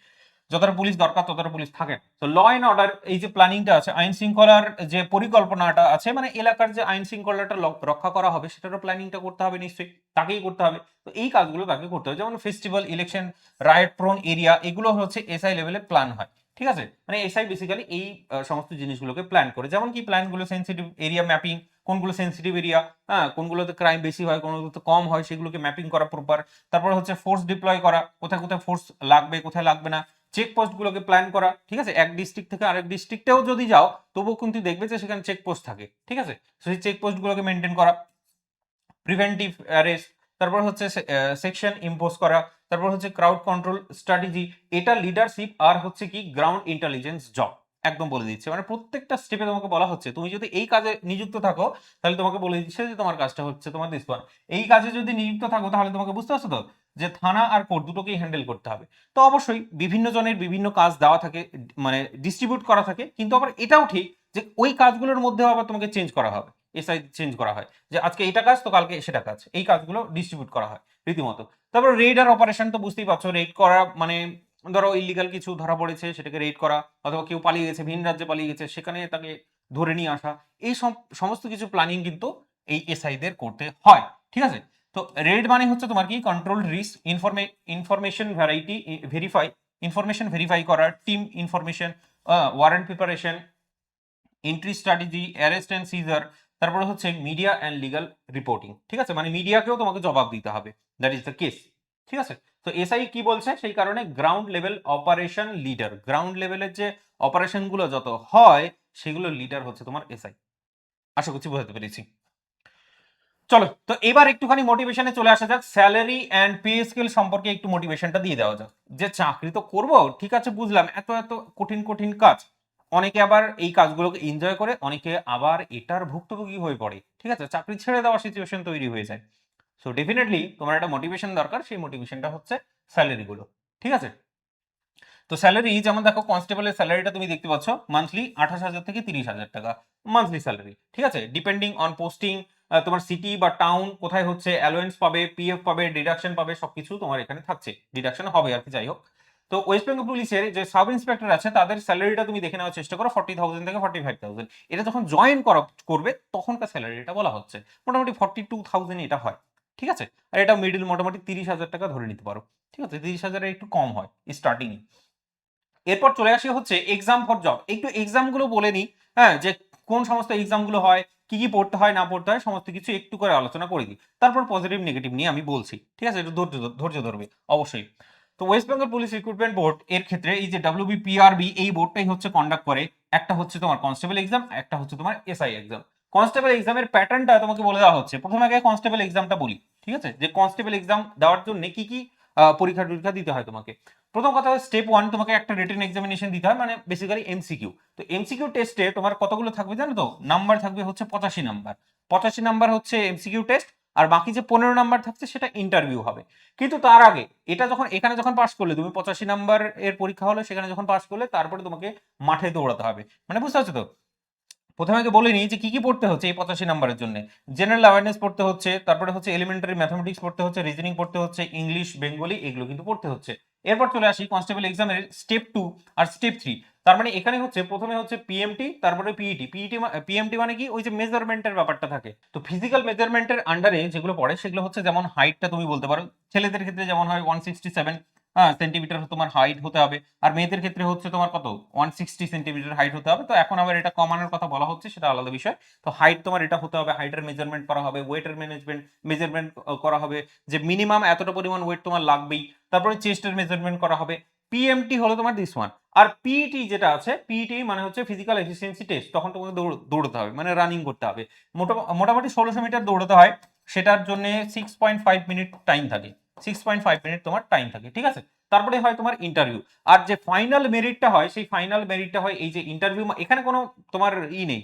যতটা পুলিশ দরকার ততটা পুলিশ থাকে না। তো ল অ্যান্ড অর্ডার, এই যে প্ল্যানিংটা আছে, আইন শৃঙ্খলার যে পরিকল্পনাটা আছে, মানে এলাকার যে আইন শৃঙ্খলাটা রক্ষা করা হবে, সেটারও প্ল্যানিংটা করতে হবে নিশ্চয়ই, তাকেই করতে হবে। তো এই কাজগুলো তাকে করতে হবে, যেমন festival, election, riot prone area, এগুলো হচ্ছে এসআই লেভেলে প্ল্যান হয়, ঠিক আছে। মানে এসআই বেসিক্যালি এই সমস্ত জিনিসগুলোকে প্ল্যান করে, যেমন কি প্ল্যানগুলো সেন্সিটিভ এরিয়া ম্যাপিং, কোনগুলো সেন্সিটিভ এরিয়া, হ্যাঁ, কোনগুলোতে ক্রাইম বেশি হয়, কোনগুলোতে কম হয়, সেগুলোকে ম্যাপিং করা প্রপার। তারপর হচ্ছে ফোর্স ডিপ্লয় করা, কোথায় কোথায় ফোর্স লাগবে, কোথায় লাগবে না, চেকপোস্ট গুলোকে প্ল্যান করা, ঠিক আছে, এক ডিস্ট্রিক্ট থেকে আরেক ডিস্ট্রিক্টেও যদি যাও, তবুও কিন্তু দেখবে যে সেখানে চেকপোস্ট থাকে, ঠিক আছে, সেই চেকপোস্ট গুলোকে মেনটেন করা, প্রিভেন্টিভ অ্যারেস্ট, তারপর হচ্ছে সেকশন ইম্পোজ করা, তারপর হচ্ছে ক্রাউড কন্ট্রোল স্ট্র্যাটেজি। এটা লিডারশিপ আর হচ্ছে কি গ্রাউন্ড ইন্টেলিজেন্স জব, একদম বলে দিচ্ছে। মানে প্রত্যেকটা স্টেপে তোমাকে বলা হচ্ছে, তুমি যদি এই কাজে নিযুক্ত থাকো, তাহলে তোমাকে বলে দিচ্ছে যে তোমার কাজটা হচ্ছে তোমার দিস ওয়ান। এই কাজে যদি নিযুক্ত থাকো, তাহলে তোমাকে বুঝতে পারছো তো, যে থানা আর কোর্ট দুটোকেই হ্যান্ডেল করতে হবে। তো অবশ্যই বিভিন্ন জনের বিভিন্ন কাজ দেওয়া থাকে, মানে ডিস্ট্রিবিউট করা থাকে, কিন্তু আবার এটাও ঠিক যে ওই কাজগুলোর মধ্যেও আবার তোমাকে চেঞ্জ করা হবে, এসআই চেঞ্জ করা হয়, যে আজকে এটা কাজ তো কালকে সেটা কাজ, এই কাজগুলো ডিস্ট্রিবিউট করা হয় রীতিমতো। তারপর রেড আর অপারেশন তো বুঝতেই পারছো, রেড করা মানে ধরো ইলিগাল কিছু ধরা পড়েছে, সেটাকে রেড করা, অথবা কেউ পালিয়ে গেছে, ভিন রাজ্যে পালিয়ে গেছে, সেখানে তাকে ধরে নিয়ে আসা, এই সমস্ত কিছু প্ল্যানিং কিন্তু এই এসআই দের করতে হয়, ঠিক আছে। তো রেড মানে হচ্ছে তোমার কি control risk, information variety verify, information verify করা, team information, warrant preparation, entry strategy, arrest and seizure, তারপরে হচ্ছে মিডিয়া অ্যান্ড লিগাল রিপোর্টিং, ঠিক আছে, মানে মিডিয়াকেও তোমাকে জবাব দিতে হবে, দ্যাট ইজ দ্য কেস, ঠিক আছে। তো এসআই কি বলছে, সেই কারণে ground level operation leader, ground লেভেলের যে অপারেশন গুলো যত হয়, সেগুলো লিডার হচ্ছে তোমার এসআই। আশা করছি বোঝাতে পেরেছি। চলো, তো এবার একটুখানি মোটিভেশনে চলে আসা যাক। স্যালারি অ্যান্ড পে স্কেল সম্পর্কে একটু মোটিভেশনটা দিয়ে দেওয়া যাক। যে চাকরি তো করব, ঠিক আছে, বুঝলাম, এত এত কঠিন কঠিন কাজ, অনেকে আবার এই কাজগুলোকে এনজয় করে, অনেকে আবার এটার ভুক্তভোগী হয়ে পড়ে, ঠিক আছে, চাকরি ছেড়ে দেওয়ার সিচুয়েশন তৈরি হয়ে যায়। সো ডেফিনেটলি তোমার একটা মোটিভেশন দরকার, সেই মোটিভেশনটা হচ্ছে স্যালারি গুলো, ঠিক আছে। তো স্যালারি যেমন দেখো, কনস্টেবলের স্যালারিটা তুমি দেখতে পাচ্ছ মান্থলি 28,000 থেকে 30,000 টাকা মান্থলি স্যালারি, ঠিক আছে, ডিপেন্ডিং অন পোস্টিং, তোমার সিটি বা টাউন কোথায় হচ্ছে, অ্যালোয়েন্স পাবে, পিএফ পাবে, ডিডাকশন পাবে, সবকিছু তোমার এখানে থাকছে, ডিডাকশন হবে আর কি, যাই হোক। তো ওয়েস্ট বেঙ্গল পুলিশের যে সাব ইন্সপেক্টর আছে তাদের স্যালারিটা তুমি দেখে নেওয়ার চেষ্টা করো 40,000 থেকে 45,000। এটা যখন জয়েন করবে তখনকার স্যালারিটা বলা হচ্ছে, মোটামুটি 42,000 এটা হয়, ঠিক আছে। আর এটা মিডিল মোটামুটি 30,000 টাকা ধরে নিতে পারো, ঠিক আছে। 30,000 একটু কম হয় স্টার্টিং এ। এরপর চলে আসি হচ্ছে এক্সাম ফর জব। একটু এক্সাম গুলো বলে নিই, হ্যাঁ, যে কোন সমস্ত এক্সাম গুলো হয়, কি কি পড়তে হয় না পড়তে হয়, সমস্ত কিছু একটু করে আলোচনা করে দিই। তারপর পজিটিভ নেগেটিভ নিয়ে আমি বলছি, ঠিক আছে। একটু ধৈর্য ধরবে অবশ্যই। তো West Bengal police recruitment board এর ক্ষেত্রে এই যে WBPRB এই বোর্ডটাই হচ্ছে কন্ডাক্ট করে। একটা হচ্ছে তোমার কনস্টেবল এক্সাম, একটা হচ্ছে তোমার SI এক্সাম। কনস্টেবল এক্সামের প্যাটার্নটা তোমাকে বলে দেওয়া হচ্ছে। প্রথমে আগে কনস্টেবল এক্সামটা বলি, ঠিক আছে, যে কনস্টেবল এক্সাম দেওয়ার জন্য কি কি পরীক্ষা টরীক্ষা দিতে হয় তোমাকে। প্রথম কথা স্টেপ 1, তোমাকে একটা রিটেন এক্সামিনেশন দিতে হয়, মানে বেসিক্যালি MCQ। তো MCQ টেস্টে তোমার কতগুলো থাকবে জানো তো? নাম্বার থাকবে হচ্ছে 85 নাম্বার। 85 নাম্বার হচ্ছে MCQ টেস্ট, আর বাকি যে 15 নাম্বার থাকছে সেটা ইন্টারভিউ হবে। কিন্তু তার আগে এটা যখন এখানে যখন পাস করলে তুমি, 85 নাম্বার এর পরীক্ষা হলো, সেখানে যখন পাস করলে তারপরে তোমাকে মাঠে দৌড়াতে হবে। মানে বুঝতে পারছো তো? প্রথমে আগে বলে নিই যে কি কি পড়তে হচ্ছে এই 85 নাম্বারের জন্য। জেনারেল অ্যাওয়ারনেস পড়তে হচ্ছে, তারপরে হচ্ছে এলিমেন্টারি ম্যাথমেটিক্স পড়তে হচ্ছে, রিজনিং পড়তে হচ্ছে, ইংলিশ, বেঙ্গলি, এগুলো কিন্তু পড়তে হচ্ছে। এরপর চলে আসি কনস্টেবল এক্সামের স্টেপ 2 আর স্টেপ 3। তার মানে এখানে হচ্ছে প্রথমে হচ্ছে PMT, তারপরে PET। PMT মানে কি? ওই যে মেজারমেন্টের ব্যাপারটা থাকে। তো ফিজিক্যাল মেজারমেন্টের আন্ডারে যেগুলো পড়ে সেগুলো হচ্ছে, যেমন হাইটটা তুমি বলতে পারো। ছেলেদের ক্ষেত্রে যেমন হয় 167 সেন্টিমিটার তোমার হাইট হতে হবে, আর মেয়েদের ক্ষেত্রে হচ্ছে তোমার কত, 160 সেন্টিমিটার হাইট হতে হবে। তো এখন আবার এটা কমানোর কথা বলা হচ্ছে, সেটা আলাদা বিষয়। তো হাইট তোমার এটা হতে হবে, হাইটের মেজারমেন্ট করা হবে, ওয়েটের মেজারমেন্ট করা হবে, যে মিনিমাম এতটা পরিমাণ ওয়েট তোমার লাগবেই। তারপরে চেস্টের মেজারমেন্ট করা হবে। PMT হলো তোমার দিস ওয়ান। আর PET যেটা আছে, PET মানে হচ্ছে ফিজিক্যাল এফিসিয়েন্সি টেস্ট। তখন তোমাকে দৌড়তে হবে, মানে রানিং করতে হবে। মোটামুটি 1600 মিটার দৌড়তে হয়। সেটার জন্য 6.5 মিনিট টাইম থাকে। 6.5 মিনিট তোমার টাইম থাকে, ঠিক আছে। তারপরে হয় তোমার ইন্টারভিউ। আর যে ফাইনাল মেরিটটা হয়, সেই ফাইনাল মেরিটটা হয় এই যে ইন্টারভিউ। এখানে কোনো তোমার নেই,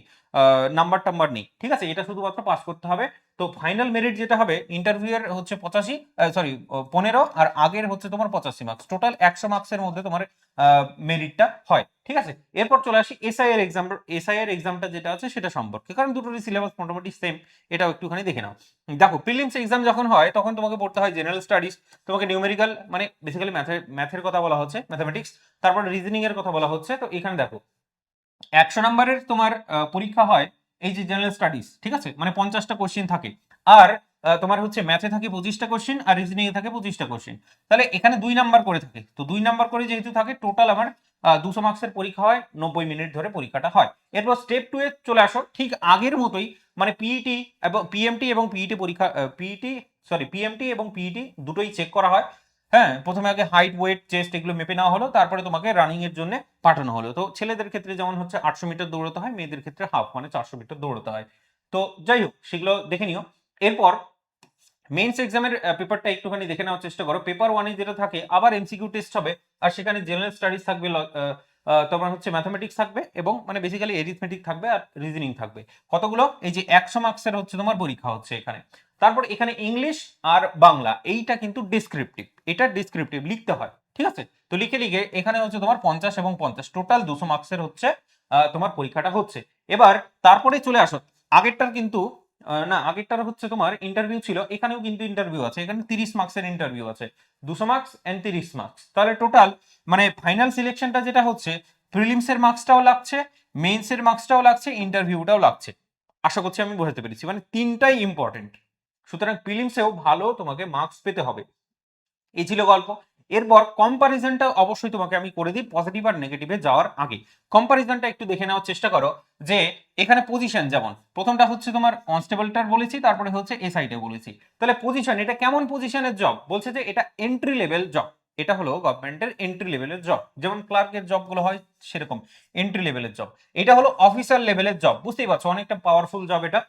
নাম্বার টাম্বার নেই, ঠিক আছে। এটা শুধুমাত্র পাস করতে হবে। তো ফাইনাল মেরিট যেটা হবে, ইন্টারভিউ এর হচ্ছে 85, সরি 15, আর আগের হচ্ছে তোমার 85 মার্কস। টোটাল 100 মার্কসের মধ্যে তোমার মেরিটটা হয়, ঠিক আছে। এরপর চলে আসি SI এর এক্সাম। SI এর এক্সামটা যেটা আছে সেটা সম্পর্কে, কারণ দুটোরই সিলেবাস মোটামুটি সেম। এটাও একটুখানি দেখে নাও। দেখো, প্রিলিমস এক্সাম যখন হয় তখন তোমাকে পড়তে হয় জেনারেল স্টাডিজ। তোমাকে নিউমেরিক্যাল, মানে বেসিক্যালি ম্যাথের কথা বলা হচ্ছে, ম্যাথামেটিক্স। তারপর রিজনিং এর কথা বলা হচ্ছে। তো এখানে দেখো 100 নাম্বারের তোমার পরীক্ষা হয় এই যে জেনারেল স্টাডিজ, ঠিক আছে, মানে 50টা কোশ্চেন থাকে। আর তোমার হচ্ছে ম্যাথে থাকে 25টা কোশ্চেন, আর রিজনিং এ থাকে 25টা কোশ্চেন। তাহলে এখানে 2 নাম্বার করে থাকে। তো 2 নাম্বার করে যেহেতু থাকে, টোটাল আমার 200 মার্কসের পরীক্ষা হয়, 90 মিনিট ধরে পরীক্ষাটা হয়। এরপর স্টেপ 2 এ চলে আসো, ঠিক আগের মতোই, মানে পিইটি এবং পিএমটি এবং পিইটি পরীক্ষা, পিএমটি এবং পিইটি দুটোই চেক করা হয়। হ্যাঁ, প্রথমে আগে হাইট, ওয়েট, চেস্ট এগুলো মেপে নেওয়া হলো, তারপরে তোমাকে রানিং এর জন্য পাঠানো হলো। তো ছেলেদের ক্ষেত্রে যেমন হচ্ছে 800 মিটার দৌড়াতে হয়, মেয়েদের ক্ষেত্রে হাফ, মানে 400 মিটার দৌড়াতে হয়। তো যাই হোক, সেগুলো দেখে নিও। এরপর মেইনস এক্সামের পেপারটা একটুখানি দেখে নেওয়ার চেষ্টা করো। পেপার 1 এ যেটা থাকে, আবার MCQ টেস্ট হবে। আর সেখানে জেনারেল স্টাডিজ থাকবে, তোমার হচ্ছে ম্যাথমেটিক্স থাকবে, এবং মানে বেসিক্যালি এরিথমেটিক থাকবে, আর রিজনিং থাকবে। কতগুলো? এই যে 100 মার্কসের হচ্ছে তোমার পরীক্ষা হচ্ছে এখানে। তারপর এখানে ইংলিশ আর বাংলা, এইটা কিন্তু ডিসক্রিপটিভ। এটা ডিসক্রিপটিভ লিখতে হয়, ঠিক আছে। তো লিখে লিখে এখানে হচ্ছে তোমার 50 এবং 50, টোটাল 200 মার্কসের হচ্ছে তোমার পরীক্ষাটা হচ্ছে। এবার তারপরে চলে আসো, আগেরটার কিন্তু না, আগেরটার হচ্ছে তোমার ইন্টারভিউ ছিল, এখানেও কিন্তু ইন্টারভিউ আছে। এখানে 30 মার্কসের ইন্টারভিউ আছে, 200 মার্কস এন্ড 30 মার্কস। তাহলে টোটাল মানে ফাইনাল সিলেকশনটা যেটা হচ্ছে, প্রিলিমসের মার্কসটাও লাগছে, মেইনসের মার্কসটাও লাগছে, ইন্টারভিউটাও লাগছে। আশা করছি আমি বোঝাতে পেরেছি, মানে তিনটাই ইম্পর্টেন্ট। সুতরাং প্রিলিমসেও ভালো তোমাকে মার্কস পেতে হবে। এই ছিল গল্প। এরপর কম্পারিজনটা অবশ্যই তোমাকে আমি করে দিই পজিটিভ আর নেগেটিভে যাওয়ার আগে। কম্পারিজনটা একটু দেখে নেওয়ার চেষ্টা করো, যে এখানে পজিশন, যেমন প্রথমটা হচ্ছে তোমার কনস্টেবলটার বলেছি, তারপরে হচ্ছে এসআইটা বলেছি। তাহলে পজিশন, এটা কেমন পজিশনের জব? বলছে যে এটা এন্ট্রি লেভেল জব। এটা হলো গভর্নমেন্টের এন্ট্রি লেভেলের জব, যেমন ক্লার্কের জবগুলো হয় সেরকম এন্ট্রি লেভেলের জব। এটা হলো অফিসার লেভেলের জব, বুঝতেই পারছো অনেকটা পাওয়ারফুল জব এটা।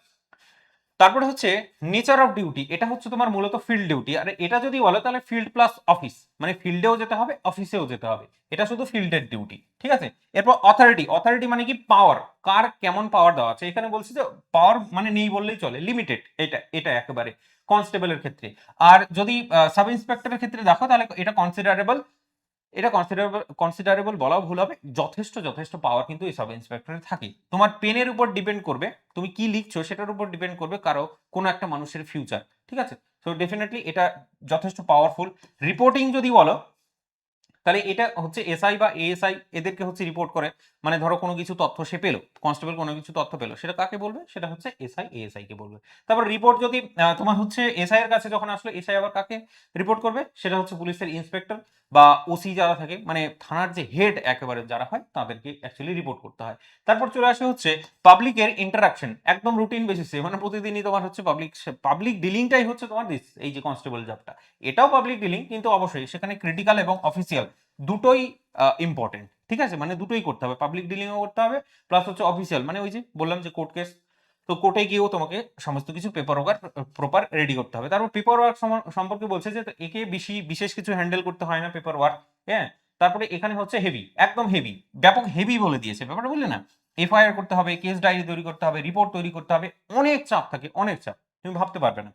তারপরে হচ্ছে নেচার অফ ডিউটি, এটা হচ্ছে তোমার মূলত ফিল্ড ডিউটি। আর এটা যদি বলো তাহলে ফিল্ড প্লাস অফিস, মানে ফিল্ডেও যেতে হবে, অফিসেও যেতে হবে। এটা শুধু ফিল্ডের ডিউটি, ঠিক আছে। এরপর অথরিটি, অথরিটি মানে কি? পাওয়ার, কার কেমন পাওয়ার দেওয়া আছে। এখানে বলছি যে পাওয়ার মানে নেই বললেই চলে, লিমিটেড। এটা এটা একেবারে কনস্টেবলের ক্ষেত্রে। আর যদি সাব ইন্সপেক্টরের ক্ষেত্রে দেখো, তাহলে এটা কনসিডারেবল। এটা কনসিডারেবল বলাও ভুল হবে, যথেষ্ট যথেষ্ট পাওয়ার কিন্তু এই সাব ইন্সপেক্টরের থাকে। তোমার পেনের উপর ডিপেন্ড করবে, তুমি কি লিখছো সেটার উপর ডিপেন্ড করবে কারো কোনো একটা মানুষের ফিউচার, ঠিক আছে। সো ডেফিনেটলি এটা যথেষ্ট পাওয়ারফুল। রিপোর্টিং যদি বলো, তাহলে এটা হচ্ছে এসআই বা এএসআই এদেরকে হচ্ছে রিপোর্ট করে, মানে ধরো কোনো কিছু তথ্য সে পেলো, কনস্টেবল কোনো কিছু তথ্য পেলো, সেটা কাকে বলবে? সেটা হচ্ছে এসআই এএসআই কে বলবে। তারপর রিপোর্ট যদি তোমার হচ্ছে এসআই এর কাছে যখন আসলো, এসআই আবার কাকে রিপোর্ট করবে? সেটা হচ্ছে পুলিশের ইন্সপেক্টর বা ওসি যারা থাকে, মানে থানার যে হেড একেবারে যারা হয় তাদেরকে অ্যাকচুয়ালি রিপোর্ট করতে হয়। তারপর চলে আসে হচ্ছে পাবলিকের ইন্টারাকশন, একদম রুটিন বেসিসে, মানে প্রতিদিনই তোমার হচ্ছে পাবলিক ডিলিংটাই হচ্ছে তোমার এই যে কনস্টেবল জবটা, এটাও পাবলিক ডিলিং, কিন্তু অবশ্যই সেখানে ক্রিটিক্যাল এবং অফিসিয়াল দুটোই ইম্পর্টেন্ট। ঠিক আছে, মানে দুটোই করতে হবে, পাবলিক ডিলিংও করতে হবে প্লাস হচ্ছে অফিসিয়াল, মানে ওই যে বললাম যে কোর্ট কেস, তো কোর্টে গিয়েও তোমাকে সমস্ত কিছু পেপার ওয়ার্ক প্রপার রেডি করতে হবে। তারপর পেপার ওয়ার্ক সম্পর্কে বলছে যে একে বিশেষ কিছু হ্যান্ডেল করতে হয় না পেপার ওয়ার্ক। হ্যাঁ, তারপরে এখানে হচ্ছে হেভি, একদম হেভি, ব্যাপক হেভি বলে দিয়েছে ব্যাপারটা, বুঝলে না? এফআইআর করতে হবে, কেস ডায়েরি তৈরি করতে হবে, রিপোর্ট তৈরি করতে হবে, অনেক চাপ থাকে, অনেক চাপ, তুমি ভাবতে পারবে না।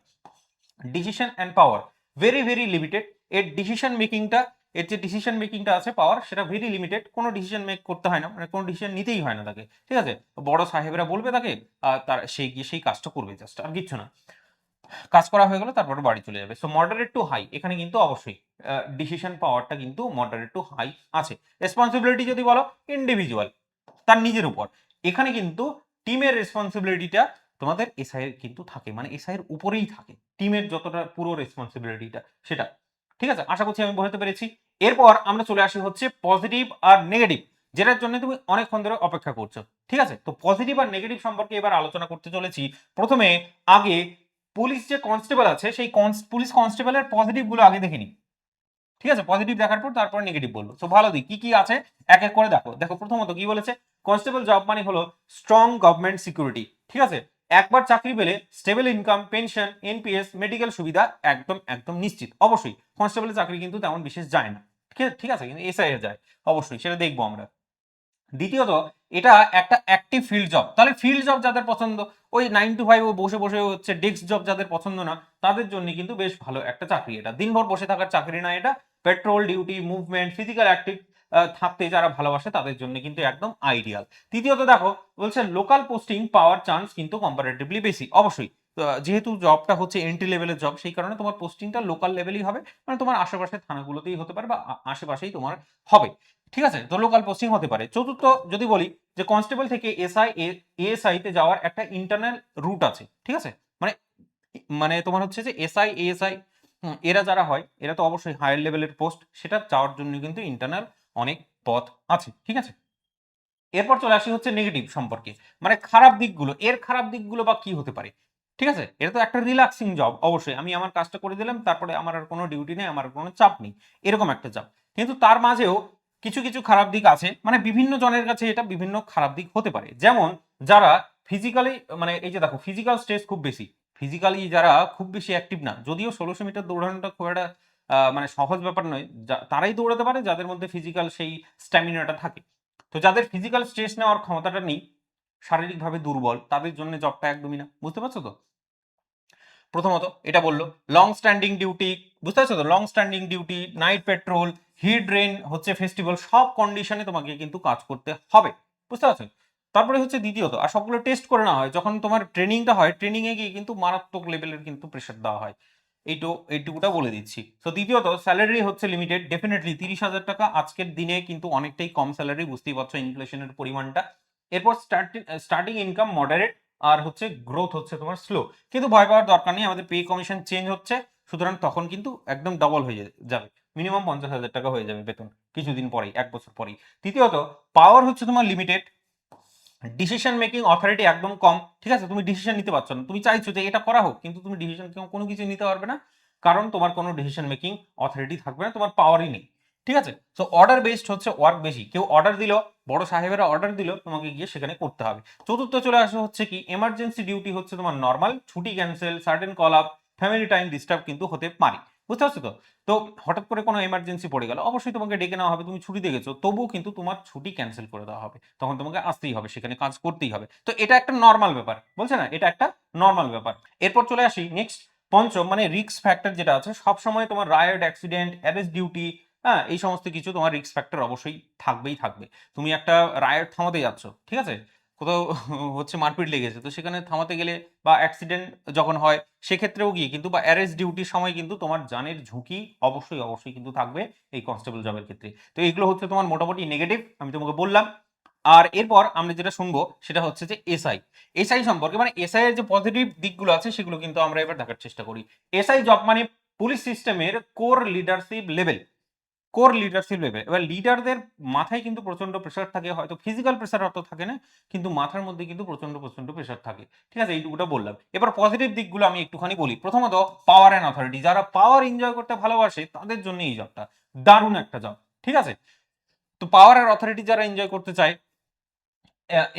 Decision and power very very limited. এর ডিসিশন মেকিংটা, এর যে ডিসিশন মেকিংটা আছে পাওয়ার, সেটা ভেরি লিমিটেড, কোনো ডিসিশন মেক করতে হয় না, মানে কোনো ডিসিশন নিতেই হয় না তাকে। ঠিক আছে, বড় সাহেবরা বলবে তাকে, তার সেই গিয়ে সেই কাজটা করবে, জাস্ট আর কিচ্ছু না। কাজ করা হয়ে গেল, তারপরে বাড়ি চলে যাবে। সো মডারেট টু হাই, এখানে কিন্তু অবশ্যই ডিসিশন পাওয়ারটা কিন্তু মডারেট টু হাই আছে। রেসপন্সিবিলিটি যদি বলো, ইন্ডিভিজুয়াল, তার নিজের উপর। এখানে কিন্তু টিমের রেসপন্সিবিলিটিটা তোমাদের এসআই এর কিন্তু থাকে, মানে এসআই এর উপরেই থাকে টিমের যতটা পুরো রেসপন্সিবিলিটিটা সেটা। ঠিক আছে, আশা করছি আমি বোঝাতে পেরেছি। এরপর আমরা চলে আসি হচ্ছে পজিটিভ আর নেগেটিভ, যেটার জন্য তুমি অনেকক্ষণ ধরে অপেক্ষা করছো। ঠিক আছে, তো পজিটিভ আর নেগেটিভ সম্পর্কে এবার আলোচনা করতে চলেছি। প্রথমে আগে পুলিশ যে কনস্টেবল আছে, সেই পুলিশ কনস্টেবলের পজিটিভ গুলো আগে দেখে নিই। ঠিক আছে, পজিটিভ দেখার পর তারপর নেগেটিভ বলবো। সো ভালো দিক কি কি আছে এক এক করে দেখো। দেখো প্রথমত কি বলেছে, কনস্টেবল জব মানে হলো স্ট্রং গভর্নমেন্ট সিকিউরিটি। ঠিক আছে, একবার চাকরি পেলে stable income, pension, NPS, medical সুবিধা একদম একদম নিশ্চিত। অবশ্যই কনস্টেবলের চাকরি কিন্তু তেমন বিশেষ যায় না, ঠিক আছে, কিন্তু এসআই এ যায়, অবশ্যই সেটা দেখবো আমরা। দ্বিতীয়ত, এটা একটা অ্যাক্টিভ ফিল্ড জব, তাহলে ফিল্ড জব যাদের পছন্দ, ওই 9 to 5 ও বসে বসে হচ্ছে ডেস্ক জব যাদের পছন্দ না, তাদের জন্য কিন্তু বেশ ভালো একটা চাকরি। এটা দিনভর বসে থাকার চাকরি না, এটা petrol duty, movement, physical active থাকতে যারা ভালোবাসে তাদের জন্য কিন্তু একদম আইডিয়াল। তৃতীয়ত দেখো, বলছে লোকাল পোস্টিং পাওয়ার চান্স কিন্তু কম্পারেটিভলি বেশি। অবশ্যই যেহেতু জবটা হচ্ছে এন্ট্রি লেভেলের জব, সেই কারণে তোমার পোস্টিংটা লোকাল লেভেলই হবে, মানে তোমার আশেপাশের থানাগুলোতেই হতে পারে বা আশেপাশেই তোমার হবে। ঠিক আছে, তো লোকাল পোস্টিং হতে পারে। চতুর্থ যদি বলি, যে কনস্টেবল থেকে এএসআই তে যাওয়ার একটা ইন্টারনাল রুট আছে। ঠিক আছে, মানে মানে তোমার হচ্ছে যে এসআই এএসআই এরা যারা হয়, এরা তো অবশ্যই হায়ার লেভেলের পোস্ট, সেটা যাওয়ার জন্য কিন্তু ইন্টারনাল অনেক পথ আছে। ঠিক আছে, এরপর চলে আসি হচ্ছে নেগেটিভ সম্পর্কে, মানে খারাপ দিকগুলো। এর খারাপ দিকগুলো বা কি হতে পারে? ঠিক আছে, এটা তো একটা রিল্যাক্সিং জব, অবশ্যই আমি আমার কাজটা করে দিলাম, তারপরে আমার আর কোনো ডিউটি নেই, আমার আর কোনো চাপ নেই, এরকম একটা জব। কিন্তু তার মাঝেও কিছু কিছু খারাপ দিক আছে, মানে বিভিন্ন জনের কাছে এটা বিভিন্ন খারাপ দিক হতে পারে। যেমন যারা ফিজিক্যালি, মানে এই যে দেখো ফিজিক্যাল স্ট্রেস খুব বেশি, ফিজিক্যালি যারা খুব বেশি অ্যাক্টিভ না, যদিও 1600 মিটার দৌড়ানোটা খুব একটা মানে সহজ ব্যাপার নয়, তারাই দৌড়াতে পারে যাদের মধ্যে ফিজিক্যাল সেই স্ট্যামিনাটা থাকে। তো যাদের ফিজিক্যাল স্ট্রেস নেওয়ার ক্ষমতাটা নেই, শারীরিকভাবে দুর্বল, তাদের জন্য জবটা একদমই না। বুঝতে পারছো তো? প্রথমত এটা বললো লং স্ট্যান্ডিং ডিউটি, বুঝতে পারছো তো? Long standing duty, night patrol, heat rain হচ্ছে ফেস্টিভ্যাল, সব কন্ডিশনে তোমাকে কিন্তু কাজ করতে হবে। বুঝতে পারছো? তারপরে হচ্ছে দ্বিতীয়ত, আর সবগুলো টেস্ট করে নেওয়া হয় যখন তোমার ট্রেনিংটা হয়, ট্রেনিং এ গিয়ে কিন্তু মারাত্মক লেভেলের কিন্তু প্রেশার দেওয়া হয়। এইটুকুটা বলে দিচ্ছি। তো দ্বিতীয়ত, স্যালারি হচ্ছে লিমিটেড, ডেফিনেটলি 30,000 টাকা আজকের দিনে কিন্তু অনেকটাই কম স্যালারি, বুঝতেই পারছো ইনফ্লেশনের পরিমাণটা। এরপর স্টার্টিং ইনকাম মডারেট, আর হচ্ছে গ্রোথ হচ্ছে তোমার স্লো। কিন্তু ভয় পাওয়ার দরকার নেই, আমাদের পে কমিশন চেঞ্জ হচ্ছে, সুতরাং তখন কিন্তু একদম ডবল হয়ে যাবে, মিনিমাম 50,000 টাকা হয়ে যাবে বেতন কিছুদিন পরেই, 1 বছর পরেই। তৃতীয়ত, পাওয়ার হচ্ছে তোমার লিমিটেড, ডিসিশন মেকিং অথরিটি একদম কম। ঠিক আছে, তুমি ডিসিশন নিতে পারছো না, তুমি চাইছো যে এটা করা হোক, কিন্তু তুমি ডিসিশন কোনো কিছু নিতে পারবে না, কারণ তোমার কোনো ডিসিশন মেকিং অথরিটি থাকবে না, তোমার পাওয়ারই নেই। ঠিক আছে, সো অর্ডার বেসড হচ্ছে ওয়ার্ক বেশি, কেউ অর্ডার দিল, বড় সাহেবেরা অর্ডার দিল, তোমাকে গিয়ে সেখানে করতে হবে। চতুর্থ চলে আসে হচ্ছে কি, এমার্জেন্সি ডিউটি হচ্ছে তোমার নর্মাল, ছুটি cancel, certain call up, family time disturb কিন্তু হতে পারে। বুঝতে পারছো তো? তো হঠাৎ করে কোনো এমার্জেন্সি পড়ে গেল, অবশ্যই তোমাকে ডেকে নেওয়া হবে, তুমি ছুটিতে গেছো, তবুও কিন্তু তোমার ছুটি ক্যান্সেল করে দেওয়া হবে, তখন তোমাকে আসতেই হবে, সেখানে কাজ করতেই হবে। তো এটা একটা নর্মাল ব্যাপার, বলছে না, এটা একটা নর্মাল ব্যাপার। এরপর চলে আসি নেক্সট, পঞ্চম, মানে রিস্ক ফ্যাক্টর যেটা আছে, সবসময় তোমার রায়ট, অ্যাক্সিডেন্ট, অ্যারেস্ট ডিউটি, হ্যাঁ, এই সমস্ত কিছু তোমার রিস্ক ফ্যাক্টর অবশ্যই থাকবেই থাকবে। তুমি একটা রায়ট থামাতে যাচ্ছ, ঠিক আছে, কোথাও হচ্ছে মারপিট লেগেছে, তো সেখানে থামাতে গেলে বা অ্যাক্সিডেন্ট যখন হয় সেক্ষেত্রেও গিয়ে কিন্তু বা অ্যারেস্ট ডিউটির সময় কিন্তু তোমার জানের ঝুঁকি অবশ্যই অবশ্যই কিন্তু থাকবে এই কনস্টেবল জবের ক্ষেত্রে। তো এগুলো হচ্ছে তোমার মোটামুটি নেগেটিভ, আমি তোমাকে বললাম। আর এরপর আমরা যেটা শুনবো সেটা হচ্ছে যে এসআই। এসআই সম্পর্কে মানে এসআই এর যে পজিটিভ দিকগুলো আছে সেগুলো কিন্তু আমরা এবার দেখার চেষ্টা করি। এসআই জব মানে পুলিশ সিস্টেমের core leadership level. Core leadership level, এবার লিডারদের মাথায় কিন্তু প্রচন্ড প্রেশার থাকে, হয়তো ফিজিক্যাল প্রেশার অত থাকে না, কিন্তু মাথার মধ্যে কিন্তু প্রচন্ড প্রচন্ড প্রেশার থাকে। ঠিক আছে, এইটুকুটা বললাম। এবার পজিটিভ দিকগুলো আমি একটুখানি বলি। প্রথমত পাওয়ার অ্যান্ড অথরিটি, যারা পাওয়ার এনজয় করতে ভালোবাসে তাদের জন্য এই জবটা দারুণ একটা জব। ঠিক আছে, তো পাওয়ার আর অথরিটি যারা এনজয় করতে চায়,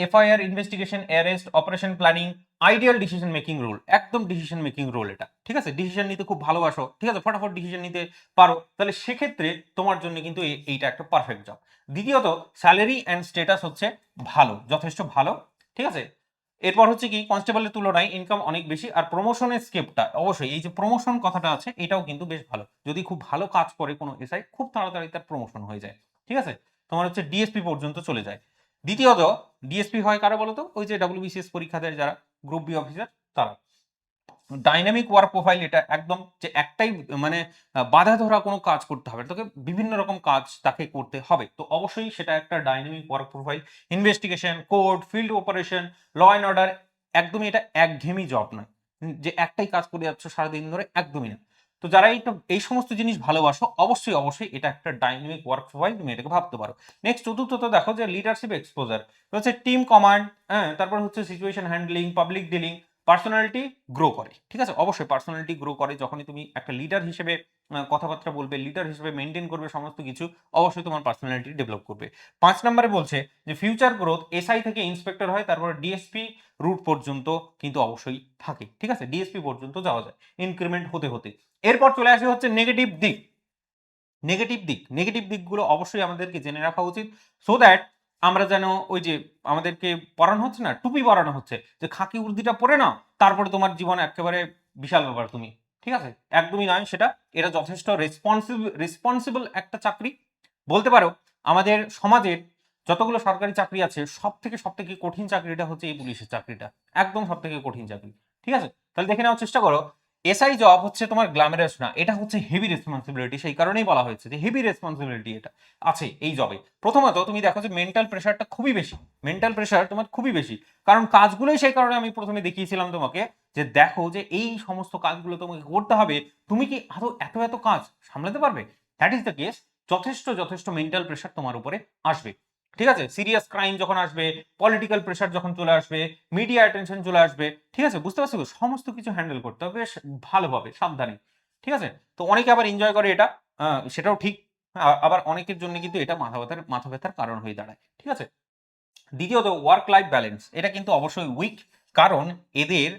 FIR investigation, arrest, operation planning, ideal decision making role, একদম ডিসিশন মেকিং রোল এটা। ঠিক আছে, ডিসিশন নিতে খুব ভালোবাসো, ঠিক আছে, ফটাফট ডিসিশন নিতে পারো, তাহলে সেক্ষেত্রে তোমার জন্য কিন্তু এইটা একটা পারফেক্ট জব। দ্বিতীয়ত স্যালারি অ্যান্ড স্ট্যাটাস হচ্ছে ভালো, যথেষ্ট ভালো। ঠিক আছে, এরপর হচ্ছে কি কনস্টেবলের তুলনায় ইনকাম অনেক বেশি, আর প্রমোশনের স্কেপটা অবশ্যই, এই যে প্রমোশন কথাটা আছে এটাও কিন্তু বেশ ভালো। যদি খুব ভালো কাজ করে কোনো এসআই, খুব তাড়াতাড়ি তার প্রমোশন হয়ে যায়। ঠিক আছে, তোমার হচ্ছে ডিএসপি পর্যন্ত চলে যায়। দ্বিতীয়ত ডিএসপি হয় কারা বলতো, ওই যে ডাব্লিউবিসিএস পরীক্ষা দেয় যারা, গ্রুপ বি অফিসার, তারা। ডাইনামিক ওয়ার্ক প্রোফাইল, এটা একদম যে একটাই মানে বাধা ধরা কোনো কাজ করতে হবে, তোকে বিভিন্ন রকম কাজ তাকে করতে হবে, তো অবশ্যই সেটা একটা dynamic work profile. Investigation, court, field operation, law and order, একদমই এটা একঘেয়েমি জব নয় যে একটাই কাজ করে যাচ্ছ সারাদিন ধরে, একদমই না। তো যারা এই সমস্ত জিনিস ভালোবাসো, অবশ্যই অবশ্যই এটা একটা ডাইনামিক ওয়ার্ক প্রোফাইল, তুমি এটাকে ভাবতে পারো। নেক্সট চতুর্থত দেখো যে লিডারশিপ এক্সপোজার, হচ্ছে টিম কমান্ড, হ্যাঁ, তারপর হচ্ছে situation handling, public dealing, personality grow করে। ঠিক আছে, অবশ্যই পার্সোনালিটি গ্রো করে যখনই তুমি একটা লিডার হিসেবে কথাবার্তা বলবে, লিডার হিসেবে মেনটেন করবে সমস্ত কিছু, অবশ্যই তোমার পার্সোনালিটি ডেভেলপ করবে। 5 নম্বরে বলছে যে ফিউচার গ্রোথ, এসআই থেকে ইন্সপেক্টর হয়, তারপর ডিএসপি রুট পর্যন্ত কিন্তু অবশ্যই থাকে। ঠিক আছে, ডিএসপি পর্যন্ত যাওয়া যায় ইনক্রিমেন্ট হতে হতে। এরপর চলে আসে হচ্ছে নেগেটিভ দিক। নেগেটিভ দিকগুলো অবশ্যই আমাদেরকে জেনে রাখা উচিত, সো দ্যাট আমরা যেন ওই যে আমাদেরকে পড়ানো হচ্ছে না, টুপি পড়ানো হচ্ছে যে খাকি উর্দিটা পরে নাও, তারপরে তোমার জীবন একেবারে বিশাল ব্যাপার তুমি। ঠিক আছে, একদমই নয় সেটা। এটা যথেষ্ট রেসপন্সিবল একটা চাকরি বলতে পারো। আমাদের সমাজের যতগুলো সরকারি চাকরি আছে সব থেকে কঠিন চাকরিটা হচ্ছে এই পুলিশের চাকরিটা, একদম সব থেকে কঠিন চাকরি। ঠিক আছে, তাহলে দেখে নেওয়ার চেষ্টা করো। এসআই জব হচ্ছে তোমার গ্ল্যামারাস না, এটা হচ্ছে হেভি রেসপন্সিবিলিটি, সেই কারণেই বলা হয়েছে যে হেভি রেসপন্সিবিলিটি এটা আছে এই জবে। প্রথমত তুমি দেখো যে মেন্টাল প্রেশারটা খুবই বেশি, মেন্টাল প্রেশার তোমার খুবই বেশি, কারণ কাজগুলোই সেই কারণে আমি প্রথমে দেখিয়েছিলাম তোমাকে যে দেখো যে এই সমস্ত কাজগুলো তোমাকে করতে হবে, তুমি কি আদৌ এত এত কাজ সামলাতে পারবে? That is the case. যথেষ্ট যথেষ্ট মেন্টাল প্রেশার তোমার উপরে আসবে। ঠিক আছে, সিরিয়াস ক্রাইম যখন আসবে, পলিটিক্যাল প্রেশার যখন চলে আসবে, মিডিয়া অ্যাটেনশন চলে আসবে, ঠিক আছে, বুঝতে পারছো তো? সমস্ত কিছু হ্যান্ডেল করতে হবে বেশ ভালোভাবে, সাবধানে। ঠিক আছে, তো অনেকে আবার এনজয় করে এটা, সেটাও ঠিক। আবার অনেকের জন্য কিন্তু এটা মাথা ব্যথার কারণ হয়ে দাঁড়ায়। ঠিক আছে, দ্বিতীয়ত ওয়ার্ক লাইফ ব্যালেন্স, এটা কিন্তু অবশ্যই উইক, কারণ এদের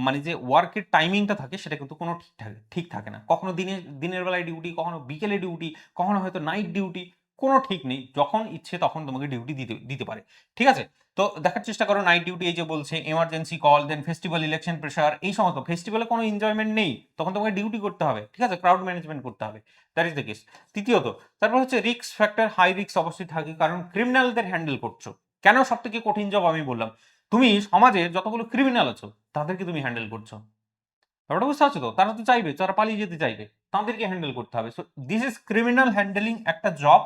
মানে যে ওয়ার্কের টাইমিংটা থাকে সেটা কিন্তু কোনো ঠিক থাকে না, কখনো দিনের বেলায় ডিউটি, কখনো বিকেলে ডিউটি, কখনো হয়তো নাইট ডিউটি, কোনো ঠিক নেই, যখন ইচ্ছে তখন তোমাকে ডিউটি দিতে দিতে পারে। ঠিক আছে, তো দেখার চেষ্টা করো নাইট ডিউটি, এই যে বলছে এমার্জেন্সি কল, দেন ফেস্টিভ্যাল, ইলেকশন প্রেশার, এই সমস্ত ফেস্টিভ্যালে কোনো এনজয়মেন্ট নেই, তখন তোমাকে ডিউটি করতে হবে। ঠিক আছে, ক্রাউড ম্যানেজমেন্ট করতে হবে, দ্যাট ইজ দ্য কেস। তৃতীয়ত, তারপর হচ্ছে রিস্ক ফ্যাক্টর, হাই রিস্ক অবশ্যই থাকে, কারণ ক্রিমিনালদের হ্যান্ডেল করছো। কেন সব থেকে কঠিন জব আমি বললাম, তুমি সমাজে যতগুলো ক্রিমিনাল আছো তাদেরকে তুমি হ্যান্ডেল করছো, ব্যাপারটা বুঝতে পারছো তো? তারা তো চাইবে, তারা পালিয়ে যেতে চাইবে, তাদেরকে হ্যান্ডেল করতে হবে। So this is criminal handling একটা জব।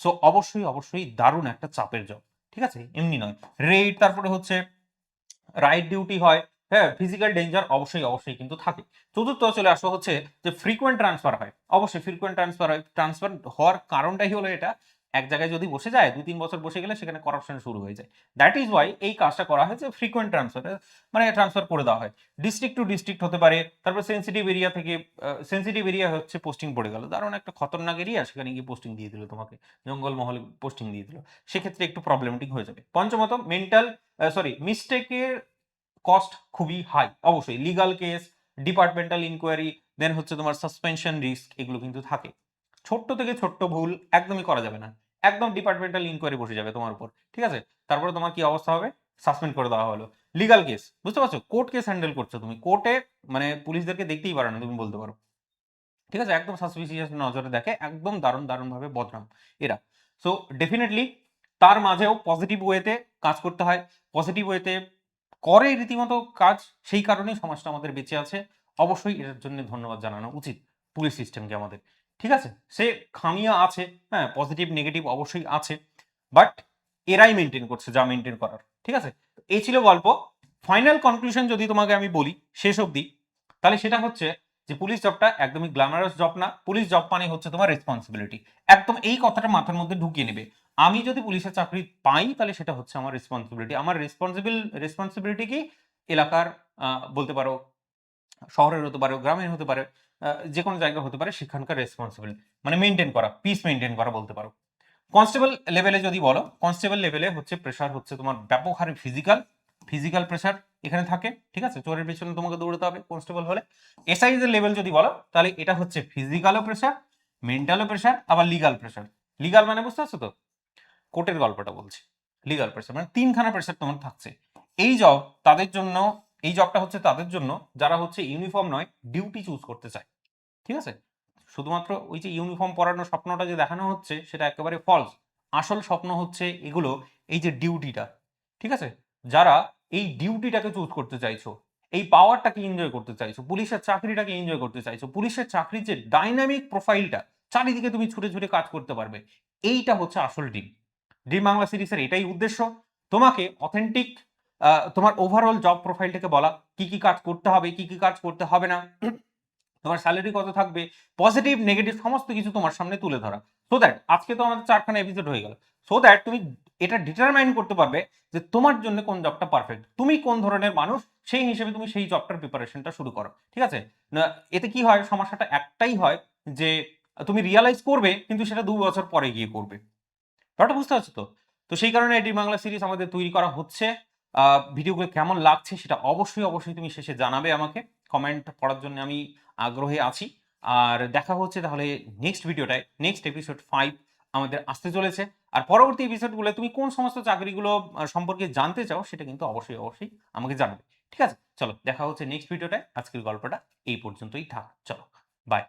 সো অবশ্যই অবশ্যই দারুণ একটা চাপের জব। ঠিক আছে, এমনি নয়। রেড, তারপরে হচ্ছে রাইট ডিউটি হয়, হ্যাঁ, ফিজিক্যাল ডেঞ্জার অবশ্যই অবশ্যই কিন্তু থাকে। চতুর্থ চলে আসো হচ্ছে যে ফ্রিকোয়েন্ট ট্রান্সফার হয়, অবশ্যই ফ্রিকোয়েন্ট ট্রান্সফার হয়। ট্রান্সফার হওয়ার কারণটাই হলো এটা, এক জায়গায় যদি বসে যায় 2-3 বছর বসে গেলে সেখানে করাপশন শুরু হয়ে যায়। দ্যাট ইজ ওয়াই এই কাজটা করা হয় যে ফ্রিকোয়েন্ট ট্রান্সফার, মানে ট্রান্সফার করে দেওয়া হয়। ডিস্ট্রিক্ট টু ডিস্ট্রিক্ট হতে পারে, তারপর সেন্সিটিভ এরিয়া থেকে, সেন্সিটিভ এরিয়া হচ্ছে পোস্টিং পড়ে গেল, দারুণ একটা খতরনাক এরিয়া, সেখানে গিয়ে পোস্টিং দিয়ে দিল তোমাকে, জঙ্গলমহলে পোস্টিং দিয়ে দিল, সেক্ষেত্রে একটু প্রবলেমেটিক হয়ে যাবে। পঞ্চমত মেন্টাল মিস্টেকের কস্ট খুবই হাই, অবশ্যই লিগাল কেস, ডিপার্টমেন্টাল ইনকোয়ারি, দেন হচ্ছে তোমার সাসপেনশন রিস্ক, এগুলো কিন্তু থাকে। ছোট্ট থেকে ছোট্ট ভুল একদমই করা যাবে না, একদম ডিপার্টমেন্টাল ইনকোয়ারি বসে যাবে তোমার উপর। ঠিক আছে, তারপরে তোমার কি অবস্থা হবে? সাসপেন্ড করে দেওয়া হলো। লিগাল কেস, বুঝতে পারছো, কোর্ট কেস হ্যান্ডেল করছো তুমি, কোর্টে মানে পুলিশদেরকে দেখতেই পারো না তুমি বলতে পারো। ঠিক আছে, একদম সাসপিসিয়াস নজরে দেখে, একদম দারুণ দারুণ ভাবে বদনাম এরা। সো ডেফিনেটলি তার মাঝেও পজিটিভ ওয়েতে কাজ করতে হয়, পজিটিভ ওয়েতে করে রীতিমতো কাজ, সেই কারণেই সমাজটা আমাদের বেঁচে আছে। অবশ্যই এটার জন্য ধন্যবাদ জানানো উচিত পুলিশ সিস্টেমকে আমাদের। ঠিক আছে? সে খামিয়া আছে, হ্যাঁ, পজিটিভ নেগেটিভ অবশ্যই আছে, বাট এরাই মেনটেন করছে যা মেনটেন করার। ঠিক আছে? এই ছিল গল্প। ফাইনাল কনক্লুশন যদি তোমাকে আমি বলি শেষ অবধি, তাহলে সেটা হচ্ছে যে পুলিশ জবটা একদমই গ্ল্যামারাস জব না। পুলিশ জব মানে হচ্ছে তোমার রেসপন্সিবিলিটি। একদম এই কথাটা মাথার মধ্যে ঢুকিয়ে নেবে। আমি যদি পুলিশের চাকরি পাই তাহলে সেটা হচ্ছে আমার রেসপন্সিবিলিটি। আমার রেসপন্সিবিলিটি কি? এলাকার বলতে পারো শহরের হতে পারে, গ্রামের হতে পারে, যে কোনো জায়গা হতে পারে, সেখানকার রেসপন্সিবিলিটি মানে মেনটেন করা, পিস মেনটেন করা বলতে পারো। কনস্টেবল লেভেলে যদি বলো, কনস্টেবল লেভেলে হচ্ছে প্রেশার হচ্ছে তোমার ব্যাপক হারে ফিজিক্যাল প্রেশার এখানে থাকে। ঠিক আছে? চোরের পেছনে তোমাকে দৌড়াতে হবে কনস্টেবল হলে। এসআই এর লেভেল যদি বলো তাহলে এটা হচ্ছে ফিজিক্যালও প্রেশার, মেন্টালও প্রেশার, আবার লিগাল প্রেশার। লিগাল মানে বুঝতে পারছো তো? কোর্টের গল্পটা বলছি। লিগাল প্রেশার মানে তিনখানা প্রেশার তোমার থাকছে। এই জব তাদের জন্য, এই জবটা হচ্ছে তাদের জন্য যারা হচ্ছে ইউনিফর্ম নয়, ডিউটি চুজ করতে চায়। ঠিক আছে? শুধুমাত্র ওই যে ইউনিফর্ম পরানোর স্বপ্নটা যে দেখানো হচ্ছে সেটা একেবারে ফলস। আসল স্বপ্ন হচ্ছে এগুলো, এই যে ডিউটিটা। ঠিক আছে? যারা এই ডিউটিটাকে চুজ করতে চাইছো, এই পাওয়ারটাকে এনজয় করতে চাইছো, পুলিশের চাকরিটাকে এনজয় করতে চাইছো, পুলিশের চাকরির যে ডাইনামিক প্রোফাইলটা, চারিদিকে তুমি ছুটে ছুটে কাজ করতে পারবে, এইটা হচ্ছে আসল ডিম। ড্রিম বাংলা সিরিজের এটাই উদ্দেশ্য, তোমাকে অথেন্টিক তোমার ওভারঅল জব প্রোফাইলটাকে বলা, কি কি কাজ করতে হবে, কি কি কাজ করতে হবে না, তোমার স্যালারি কত থাকবে, পজিটিভ নেগেটিভ সমস্ত কিছু তোমার সামনে তুলে ধরা। সো দ্যাট আজকে তো আমাদের 4খানা এপিসোড হয়ে গেল। সো দ্যাট তুমি এটা ডিটারমাইন করতে পারবে যে তোমার জন্য কোন জবটা পারফেক্ট, তুমি কোন ধরনের মানুষ, সেই হিসেবে তুমি সেই জবটার প্রিপারেশনটা শুরু করো। ঠিক আছে? না, এতে কি হয়, সমস্যাটা একটাই হয় যে তুমি রিয়ালাইজ করবে কিন্তু সেটা 2 বছর পরে গিয়ে করবে। ব্যাপারটা বুঝতে পারছো তো? তো সেই কারণে এডি বাংলা সিরিজ আমাদের তৈরি করা হচ্ছে। ভিডিওগুলো কেমন লাগছে সেটা অবশ্যই তুমি শেষে জানাবে আমাকে। কমেন্ট পড়ার জন্য আমি আগ্রহে আছি। আর দেখা হচ্ছে তাহলে নেক্সট ভিডিওটায়। নেক্সট এপিসোড 5 আমাদের আসতে চলেছে। আর পরবর্তী এপিসোডগুলো তুমি কোন সমস্ত চাকরিগুলো সম্পর্কে জানতে চাও সেটা কিন্তু অবশ্যই আমাকে জানাবে। ঠিক আছে? চলো দেখা হচ্ছে নেক্সট ভিডিওটায়। আজকের গল্পটা এই পর্যন্তই থাক। চলো, বাই।